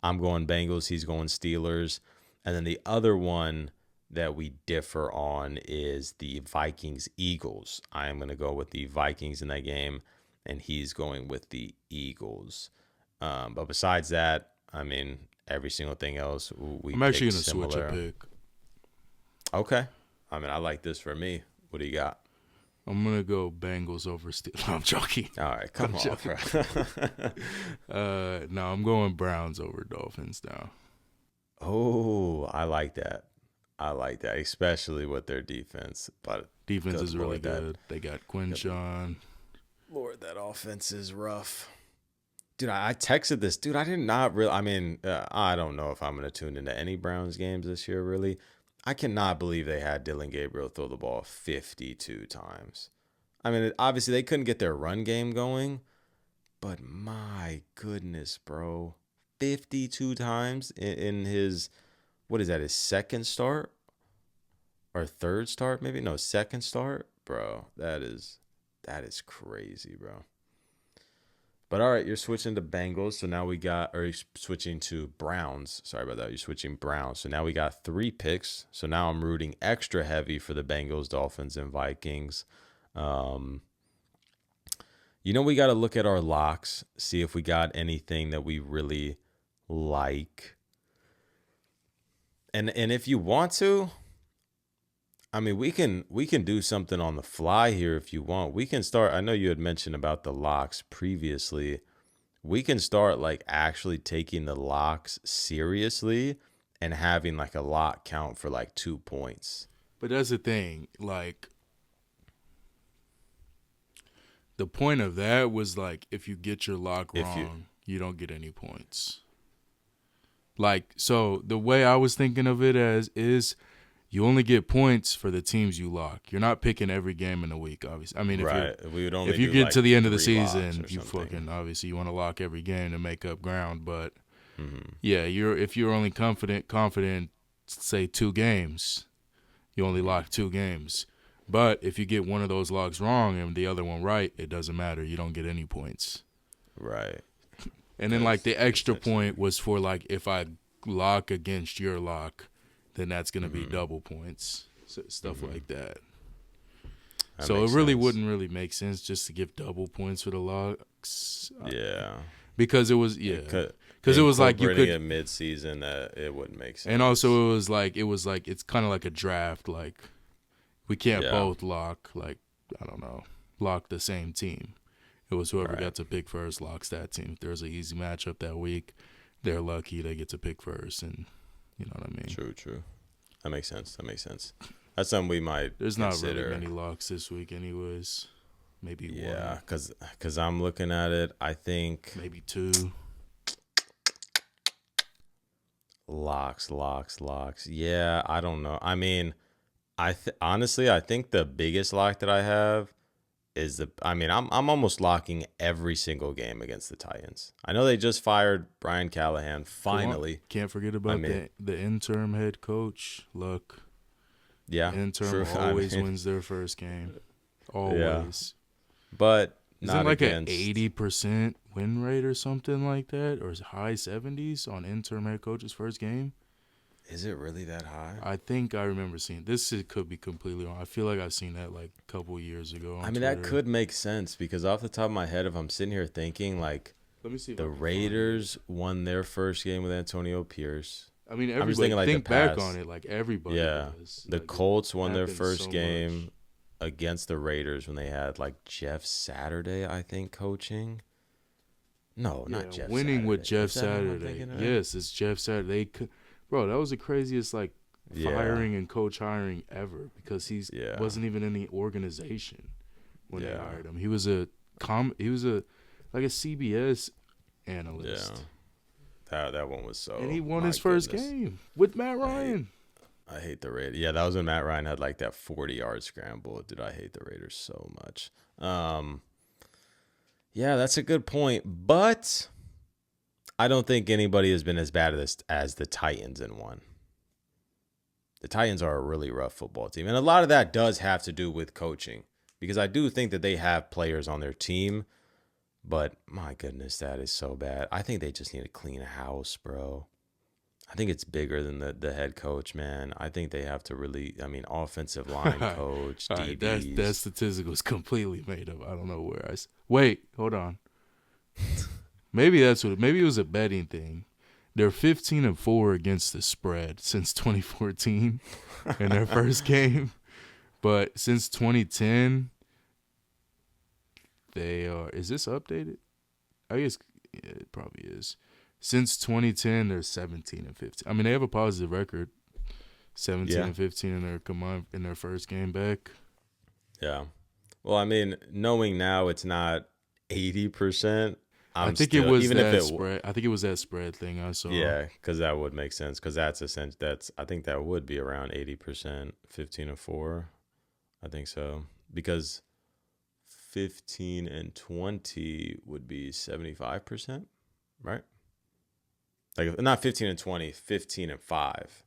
I'm going Bengals, he's going Steelers. And then the other one that we differ on is the Vikings Eagles. I am going to go with the Vikings in that game, and he's going with the Eagles. But besides that, I mean, every single thing else we I'm actually pick gonna switch a similar. pick. Okay. I mean, I like this for me. What do you got? I'm gonna go Bengals over Steelers. No, I'm joking. All right, come on, bro. No, I'm going Browns over Dolphins now. Oh, I like that. I like that, especially with their defense. But Defense good is really Lord, that good. They got Quinshawn. Lord, that offense is rough. Dude, I texted this. Dude, I did not really. I mean, I don't know if I'm going to tune into any Browns games this year, really. I cannot believe they had Dylan Gabriel throw the ball 52 times. I mean, obviously, they couldn't get their run game going, but my goodness, bro. 52 times in his, what is that, his second start? Or third start, maybe? No, second start? Bro, that is crazy, bro. But all right, you're switching to Bengals. So now you're switching to Browns. Sorry about that. You're switching Browns. So now we got 3 picks. So now I'm rooting extra heavy for the Bengals, Dolphins, and Vikings. We got to look at our locks, see if we got anything that we really like. And if you want to, I mean, we can do something on the fly here if you want. We can start. I know you had mentioned about the locks previously. we can start like actually taking the locks seriously and having like a lock count for like 2 points. But that's the thing. Like, the point of that was like, if you get your lock wrong, you don't get any points. Like, so the way I was thinking of it as is you only get points for the teams you lock. You're not picking every game in a week, obviously. I mean, if you get to the end of the season, you fucking obviously you want to lock every game to make up ground. But yeah, if you're only confident, say 2 games, you only lock 2 games. But if you get one of those locks wrong and the other one right, it doesn't matter. You don't get any points. Right. And then like the extra point was for like if I lock against your lock, then that's going to be double points, so stuff like that. So it really wouldn't really make sense just to give double points for the locks. Yeah. Because it was because it was like you could a mid-season that it wouldn't make sense. And also it was like it's kind of like a draft. Like we can't both lock lock the same team. It was whoever got to pick first locks that team. If there's an easy matchup that week, they're lucky they get to pick first, and you know what I mean. True. That makes sense. That's something we might. There's consider. Not really many locks this week, anyways. Maybe one. Yeah, because I'm looking at it. I think maybe 2. Locks. Yeah, I don't know. I mean, honestly, I think the biggest lock that I have is I'm almost locking every single game against the Titans. I know they just fired Brian Callahan finally. Can't forget about the interim head coach. Look, interim always wins their first game. Always. Yeah. But isn't it like an 80% win rate or something like that, or high 70s on interim head coach's first game? Is it really that high? I think I remember seeing this. It could be completely wrong. I feel like I've seen that like a couple years ago. On Twitter. That could make sense because off the top of my head, if I'm sitting here thinking like, let me see. The Raiders won their first game with Antonio Pierce. I mean, everybody think back on it like everybody. Yeah, does. The Colts won their first game against the Raiders when they had like Jeff Saturday, I think, coaching. No, not Jeff. Winning Saturday. with Jeff Saturday. Yes, it's Jeff Saturday. Bro, that was the craziest like firing and coach hiring ever because he wasn't even in the organization when they hired him. He was like a CBS analyst. Yeah. That one was so. And he won his first game with Matt Ryan. I hate the Raiders. Yeah, that was when Matt Ryan had like that 40-yard scramble. Dude, I hate the Raiders so much. Yeah, that's a good point, but I don't think anybody has been as bad at this as the Titans in one. The Titans are a really rough football team. And a lot of that does have to do with coaching. Because I do think that they have players on their team. But my goodness, that is so bad. I think they just need to clean house, bro. I think it's bigger than the head coach, man. I think they have to really, offensive line coach, DBs. That statistic was completely made up. I don't know where wait, hold on. Maybe it was a betting thing. They're 15-4 against the spread since 2014 in their first game. But since 2010, they are. Is this updated? I guess it probably is. Since 2010, they're 17-15. I mean, they have a positive record. 17-15 in their first game back. Yeah. Well, knowing now it's not 80%. I think it was that spread. I think it was that spread thing I saw. Yeah, because that would make sense. Because I think that would be around 80%, 15-4. I think so. Because 15 and 20 would be 75%, right? Like not 15 and 20, 15 and 5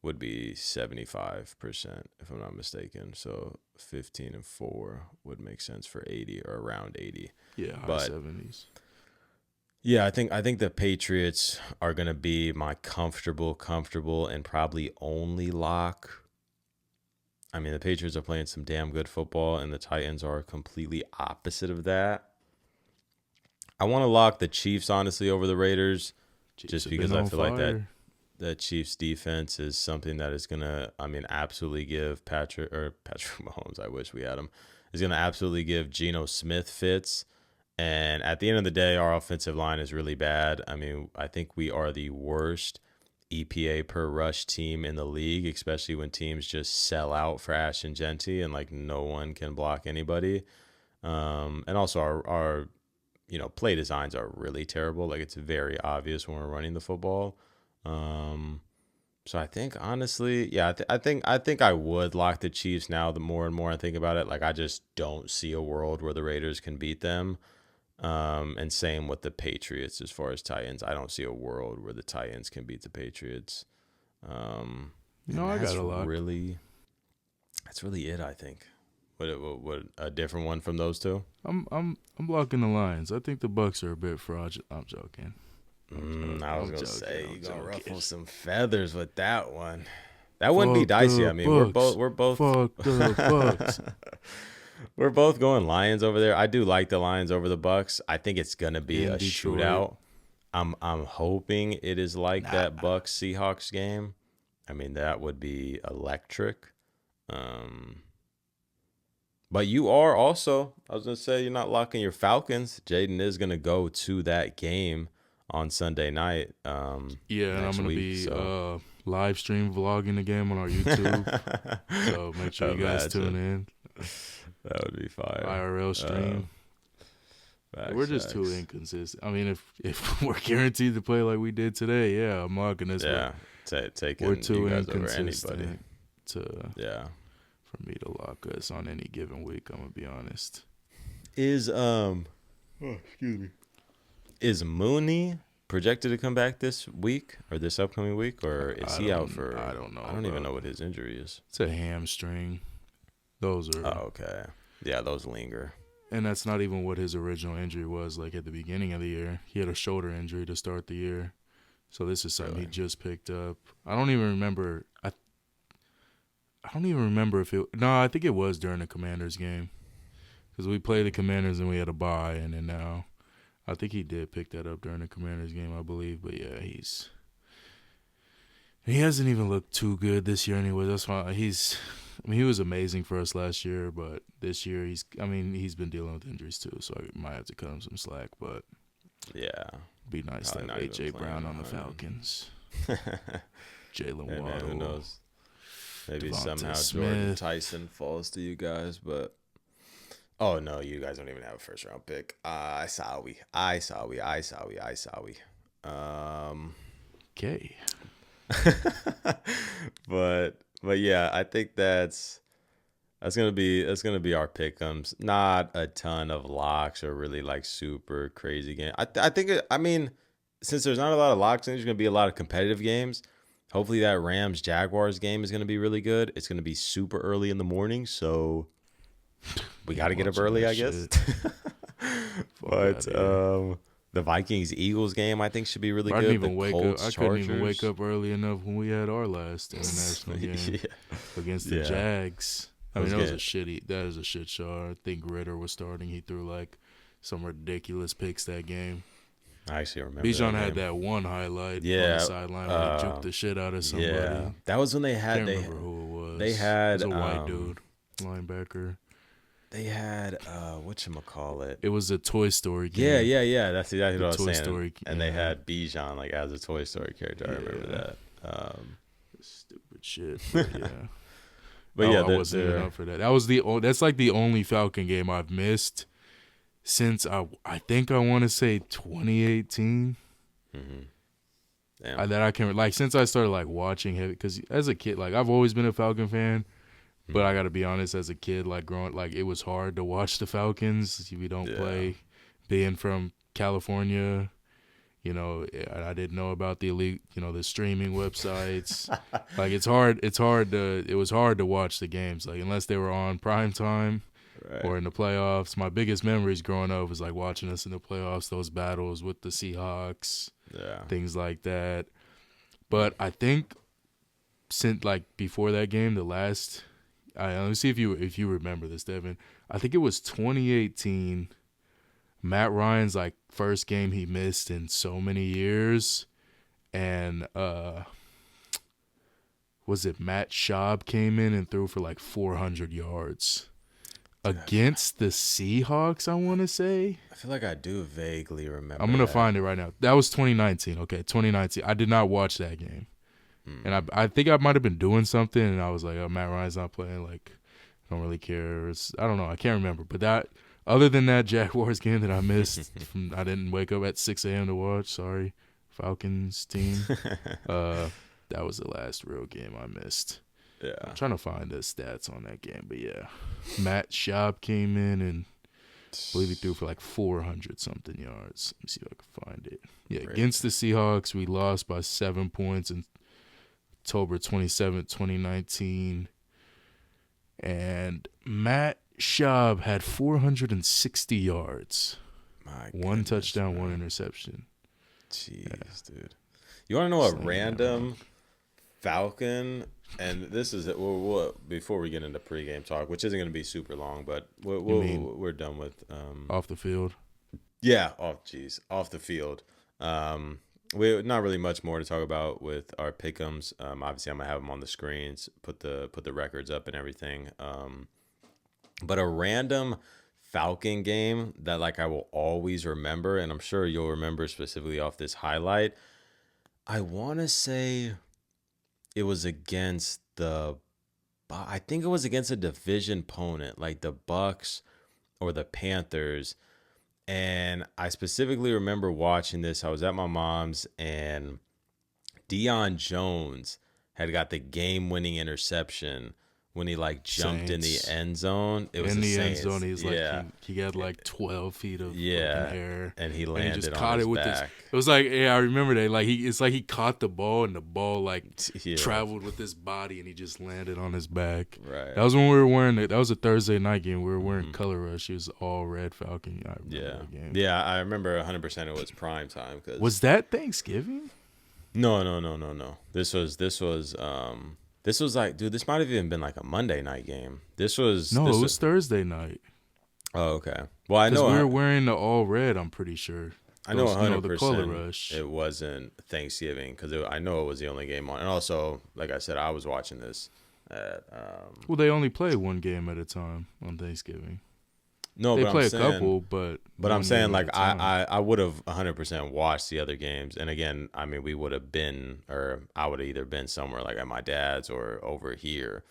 would be 75%, if I'm not mistaken. So 15 and 4 would make sense for 80 or around 80. Yeah, high 70s. Yeah, I think the Patriots are going to be my comfortable, and probably only lock. The Patriots are playing some damn good football, and the Titans are completely opposite of that. I want to lock the Chiefs, honestly, over the Raiders, just because I feel like that Chiefs defense is something that is going to, absolutely give Patrick Mahomes, I wish we had him, is going to absolutely give Geno Smith fits. And at the end of the day, our offensive line is really bad. I mean, I think we are the worst EPA per rush team in the league, especially when teams just sell out for Ashton Genty and like no one can block anybody. And also our play designs are really terrible. Like it's very obvious when we're running the football. So I think honestly, yeah, I think I would lock the Chiefs now. The more and more I think about it, like I just don't see a world where the Raiders can beat them. And same with the Patriots as far as Titans. I don't see a world where the Titans can beat the Patriots. I got a lot. That's really it, I think. What a different one from those two? I'm blocking the Lions. I think the Bucks are a bit fraudulent. I'm joking. I was gonna say you're gonna ruffle some feathers with that one. That wouldn't be dicey. I mean, we're both fuck the Bucks. We're both going Lions over there. I do like the Lions over the Bucks. I think it's gonna be a shootout. I'm hoping it is like that Bucks Seahawks game. I mean, that would be electric. But you are also, I was gonna say, you're not locking your Falcons. Jaden is gonna go to that game on Sunday night. And I'm gonna be live stream vlogging the game on our YouTube. So make sure you guys tune in. That would be fire. IRL stream. We're just too inconsistent. I mean, if we're guaranteed to play like we did today, yeah, I'm locking this. Yeah, taking we're too you guys inconsistent over anybody for me to lock us on any given week. I'm gonna be honest. Is Mooney projected to come back this week or this upcoming week, or is he out for? I don't know. I don't even know what his injury is. It's a hamstring. Those are. Oh, okay. Yeah, those linger. And that's not even what his original injury was. Like at the beginning of the year, he had a shoulder injury to start the year. So this is something he just picked up. I don't even remember. I don't even remember if it. No, I think it was during the Commanders game, because we played the Commanders and we had a bye, and then now, I think he did pick that up during the Commanders game, I believe. But yeah, he hasn't even looked too good this year anyway. That's why he was amazing for us last year, but this year he's been dealing with injuries too, so I might have to cut him some slack. But yeah, be nice to have A.J. Brown on the Falcons. Jalen Waddle. Man, who knows? Maybe Devonta somehow Smith. Jordan Tyson falls to you guys, but oh no, you guys don't even have a first round pick. I saw we. Okay. But yeah, I think that's gonna be our Pickems. Not a ton of locks or really like super crazy game. I think since there's not a lot of locks, there's gonna be a lot of competitive games. Hopefully that Rams Jaguars game is gonna be really good. It's gonna be super early in the morning, so we got to get up early, I guess. But the Vikings Eagles game I think should be really good. I couldn't even wake up early enough when we had our last international game against the Jags. I mean, that is a shit show. I think Ritter was starting. He threw like some ridiculous picks that game. I actually remember. Bijan had that one highlight on the sideline where he juked the shit out of somebody. Yeah, that was when they had. I can't remember who it was. They had it was a white dude, linebacker. They had whatchamacallit. It was a Toy Story game. Yeah. That's exactly what I was saying. Story, and they had Bijan like as a Toy Story character. I remember that. Stupid shit. But yeah. But I wasn't even up for that. That's like the only Falcon game I've missed since I think I want to say 2018. Mm-hmm. That I can since I started like watching heavy, because as a kid, like I've always been a Falcon fan. But I got to be honest, as a kid, like growing, like it was hard to watch the Falcons. We don't play. Being from California, I didn't know about the elite, the streaming websites. Like it was hard to watch the games, like unless they were on prime time or in the playoffs. My biggest memories growing up was like watching us in the playoffs, those battles with the Seahawks, things like that. But I think since like before that game, let me see if you remember this, Devin. I think it was 2018. Matt Ryan's like first game he missed in so many years, and was it Matt Schaub came in and threw for like 400 yards against the Seahawks, I want to say. I feel like I do vaguely remember. I'm going to find it right now. That was 2019. Okay, 2019. I did not watch that game. And I think I might have been doing something, and I was like, oh, Matt Ryan's not playing. Like, I don't really care. I don't know. I can't remember. But that, other than that Jaguars game that I missed, I didn't wake up at 6 a.m. to watch. Sorry, Falcons team. That was the last real game I missed. Yeah. I'm trying to find the stats on that game. But, yeah, Matt Schaub came in and I believe he threw for like 400-something yards. Let me see if I can find it. Yeah, Great. Against the Seahawks, we lost by 7 points in October 27th, 2019. And Matt Schaub had 460 yards. One touchdown, one interception. Jeez, dude. You want to know a random Falcon? And this is before we get into pregame talk, which isn't going to be super long, but we're done with off the field. Yeah. Oh, geez, off the field. We not really much more to talk about with our Pickems. Obviously, I'm gonna have them on the screens, put the records up and everything. But a random Falcon game that like I will always remember, and I'm sure you'll remember specifically off this highlight. I want to say it was against I think it was against a division opponent, like the Bucks or the Panthers. And I specifically remember watching this. I was at my mom's, and Deion Jones had got the game-winning interception when he like jumped in the end zone. It was in the end Saints. zone. He's like he had like 12 feet of air, and he landed and he just on caught his it with back. It was like I remember that. Like it's like he caught the ball, and the ball like traveled with his body, and he just landed on his back. Right. That was when we were wearing it. That was a Thursday night game. We were wearing Color Rush. It was all red Falcon. I remember that game. Yeah. I remember 100%. It was prime time. Was that Thanksgiving? No. This was like, dude, this might have even been like a Monday night game. It was Thursday night. Oh, okay. Well, I know we were wearing the all red. I'm pretty sure. I know 100%. The Color Rush. It wasn't Thanksgiving because I know it was the only game on. And also, like I said, I was watching this at. Well, they only play one game at a time on Thanksgiving. No, they but play I'm saying, a couple, but I'm saying like I would have 100% watched the other games, and again, I mean we would have been, or I would have either been somewhere like at my dad's or over here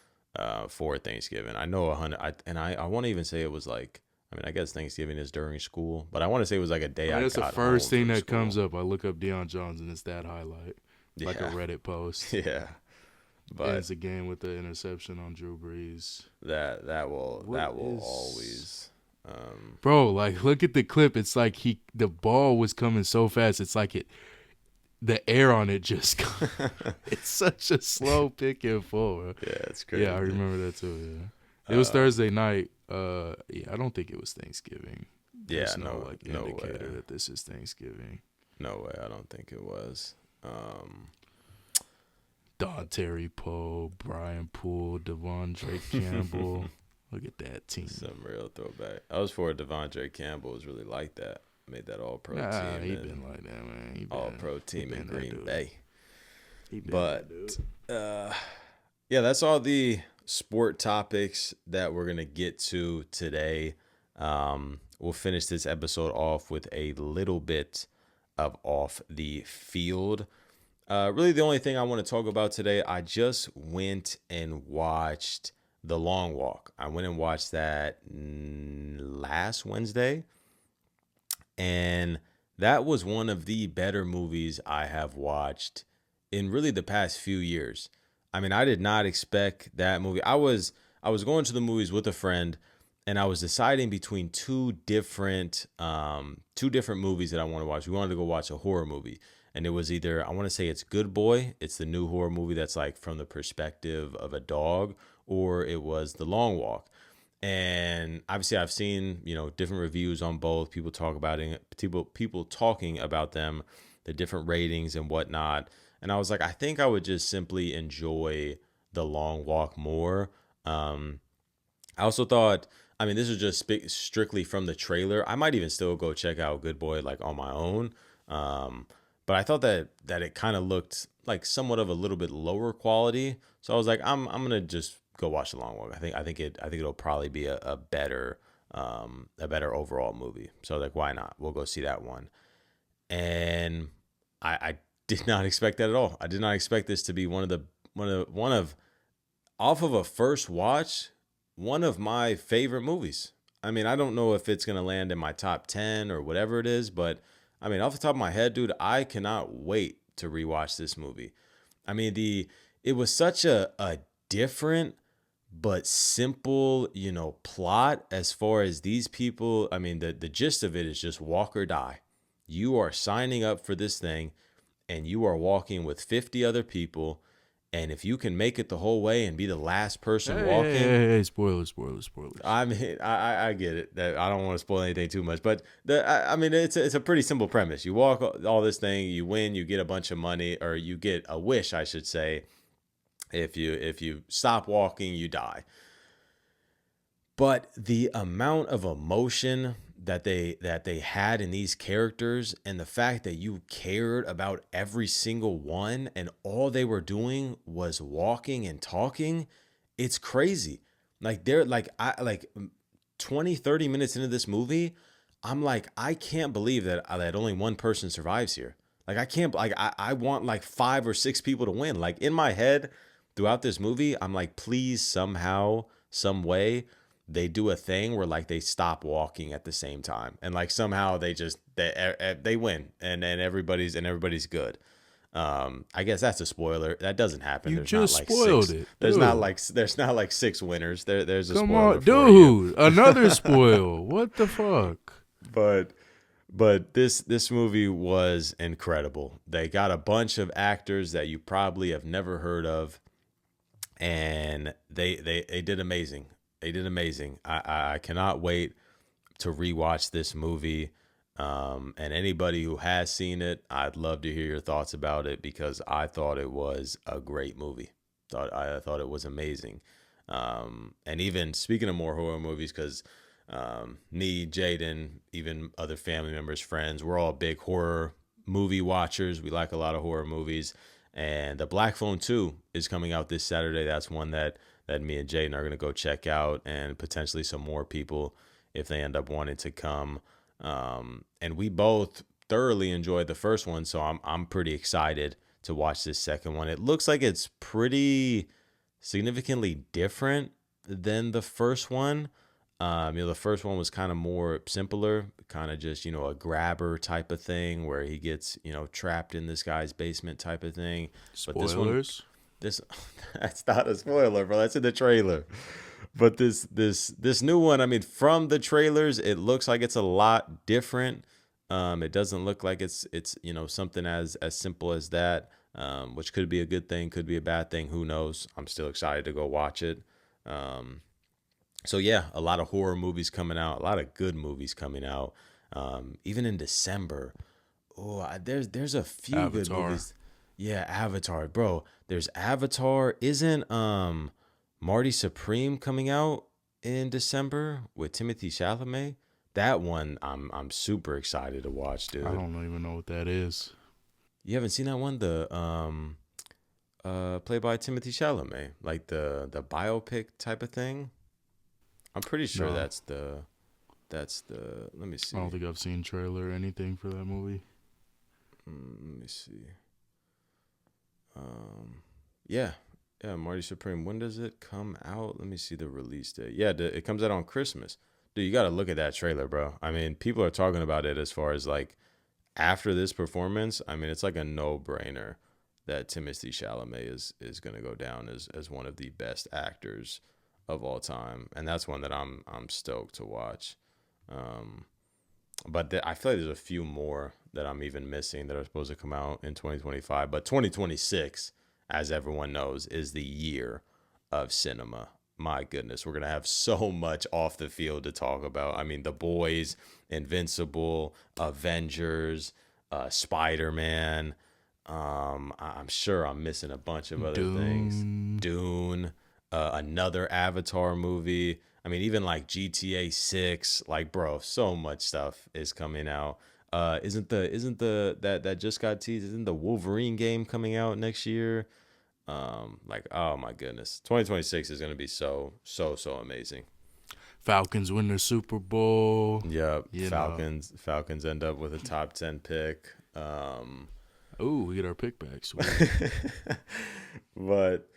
for Thanksgiving. I know 100, I want to even say it was like, I mean I guess Thanksgiving is during school, but I want to say it was like a day. That's the first thing that comes up. I look up Deion Jones and it's that highlight, like a Reddit post. Yeah. But it's a game with the interception on Drew Brees. That will always. Bro, like look at the clip. It's like the ball was coming so fast. It's like the air on it just. It's such a slow pick and pull. Bro. Yeah, it's crazy. Yeah, I remember that too. Yeah, it was Thursday night. I don't think it was Thanksgiving. There's no indicator way that this is Thanksgiving. No way. I don't think it was. Don Terry Poe, Brian Poole, Devondre Campbell. Look at that team. Some real throwback. I was for Devondre Campbell. Was really like that. Made that all-pro team. He been like that, man. All-pro team in Green Bay. But, yeah, that's all the sport topics that we're going to get to today. We'll finish this episode off with a little bit of off the field. Really, the only thing I want to talk about today, I just went and watched The Long Walk. I went and watched that last Wednesday, and that was one of the better movies I have watched in really the past few years. I mean, I did not expect that movie. I was going to the movies with a friend, and I was deciding between two different movies that I want to watch. We wanted to go watch a horror movie. And it was either, I want to say it's Good Boy. It's the new horror movie that's like from the perspective of a dog, or it was The Long Walk. And obviously I've seen, different reviews on both. People talk about it, people talking about them, the different ratings and whatnot. And I was like, I think I would just simply enjoy The Long Walk more. I also thought, I mean, this was just strictly from the trailer. I might even still go check out Good Boy like on my own. But I thought that it kind of looked like somewhat of a little bit lower quality. So I was like, I'm going to just go watch The Long Walk. I think it'll probably be a better overall movie. So like, why not? We'll go see that one. And I did not expect that at all. I did not expect this to be one of off of a first watch, one of my favorite movies. I mean, I don't know if it's gonna land in my top 10 or whatever it is, but I mean, off the top of my head, dude, I cannot wait to rewatch this movie. I mean, it was such a different but simple, plot as far as these people. I mean, the gist of it is just walk or die. You are signing up for this thing and you are walking with 50 other people. And if you can make it the whole way and be the last person walking. Hey, spoilers. I mean, I get it. I don't want to spoil anything too much, but I mean, it's a pretty simple premise. You walk all this thing, you win, you get a bunch of money, or you get a wish, I should say. If you stop walking, you die. But the amount of emotion that they had in these characters, and the fact that you cared about every single one, and all they were doing was walking and talking, it's crazy. Like they're like 20, 30 minutes into this movie, I'm like, I can't believe that only one person survives here. Like I can't, like I want like 5 or 6 people to win. Like in my head throughout this movie, I'm like, please somehow, some way, they do a thing where like they stop walking at the same time, and like somehow they win, and everybody's good. I guess that's a spoiler. That doesn't happen. You just spoiled it. There's not like 6 winners. There's a Come spoiler on, for dude. Another spoil. What the fuck? But this movie was incredible. They got a bunch of actors that you probably have never heard of, and they did amazing. They did amazing. I cannot wait to rewatch this movie. And anybody who has seen it, I'd love to hear your thoughts about it, because I thought it was a great movie. I thought it was amazing. And even speaking of more horror movies, because me, Jaden, even other family members, friends, we're all big horror movie watchers. We like a lot of horror movies. And The Black Phone 2 is coming out this Saturday. That's one that me and Jaden are going to go check out, and potentially some more people if they end up wanting to come. And we both thoroughly enjoyed the first one, so I'm pretty excited to watch this second one. It looks like it's pretty significantly different than the first one. The first one was kind of more simpler, kind of just, a grabber type of thing where he gets, trapped in this guy's basement type of thing. Spoilers? But this that's not a spoiler, bro. That's in the trailer. But this new one, I mean, from the trailers, it looks like it's a lot different. It doesn't look like it's something as simple as that, which could be a good thing, could be a bad thing. Who knows? I'm still excited to go watch it. So yeah, a lot of horror movies coming out, a lot of good movies coming out. Even in December, there's a few Avatar. Good movies. Yeah, Avatar, bro. There's Avatar. Isn't Marty Supreme coming out in December with Timothy Chalamet? That one I'm super excited to watch, dude. I don't even know what that is. You haven't seen that one? The played by Timothy Chalamet, like the biopic type of thing. I'm pretty sure No. that's the let me see. I don't think I've seen trailer or anything for that movie. Let me see. Yeah, Marty Supreme. When does it come out? Let me see the release date. Yeah, it comes out on Christmas. Dude, you got to look at that trailer, bro. I mean, people are talking about it as far as like after this performance. I mean, it's like a no-brainer that Timothy Chalamet is going to go down as one of the best actors of all time, and that's one that I'm stoked to watch. But I feel like there's a few more that I'm even missing that are supposed to come out in 2025. But 2026, as everyone knows, is the year of cinema. My goodness, we're going to have so much off the field to talk about. I mean, The Boys, Invincible, Avengers, Spider-Man. I'm sure I'm missing a bunch of other things. Dune, another Avatar movie. I mean, even like GTA 6, like, bro, so much stuff is coming out. Isn't the that just got teased? Isn't the Wolverine game coming out next year? Like, oh my goodness, 2026 is gonna be so amazing. Falcons win their Super Bowl. Yep, You Falcons end up with a top 10 pick. We get our pick back. Sweet. But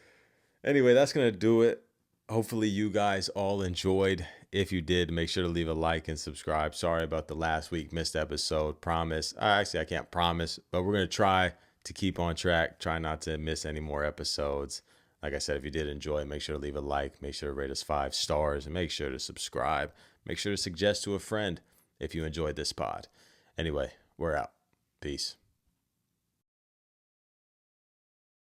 anyway, that's gonna do it. Hopefully you guys all enjoyed. If you did, make sure to leave a like and subscribe. Sorry about the last week missed episode. Promise. Actually, I can't promise, but we're going to try to keep on track. Try not to miss any more episodes. Like I said, if you did enjoy, make sure to leave a like. Make sure to rate us 5 stars. And make sure to subscribe. Make sure to suggest to a friend if you enjoyed this pod. Anyway, we're out. Peace.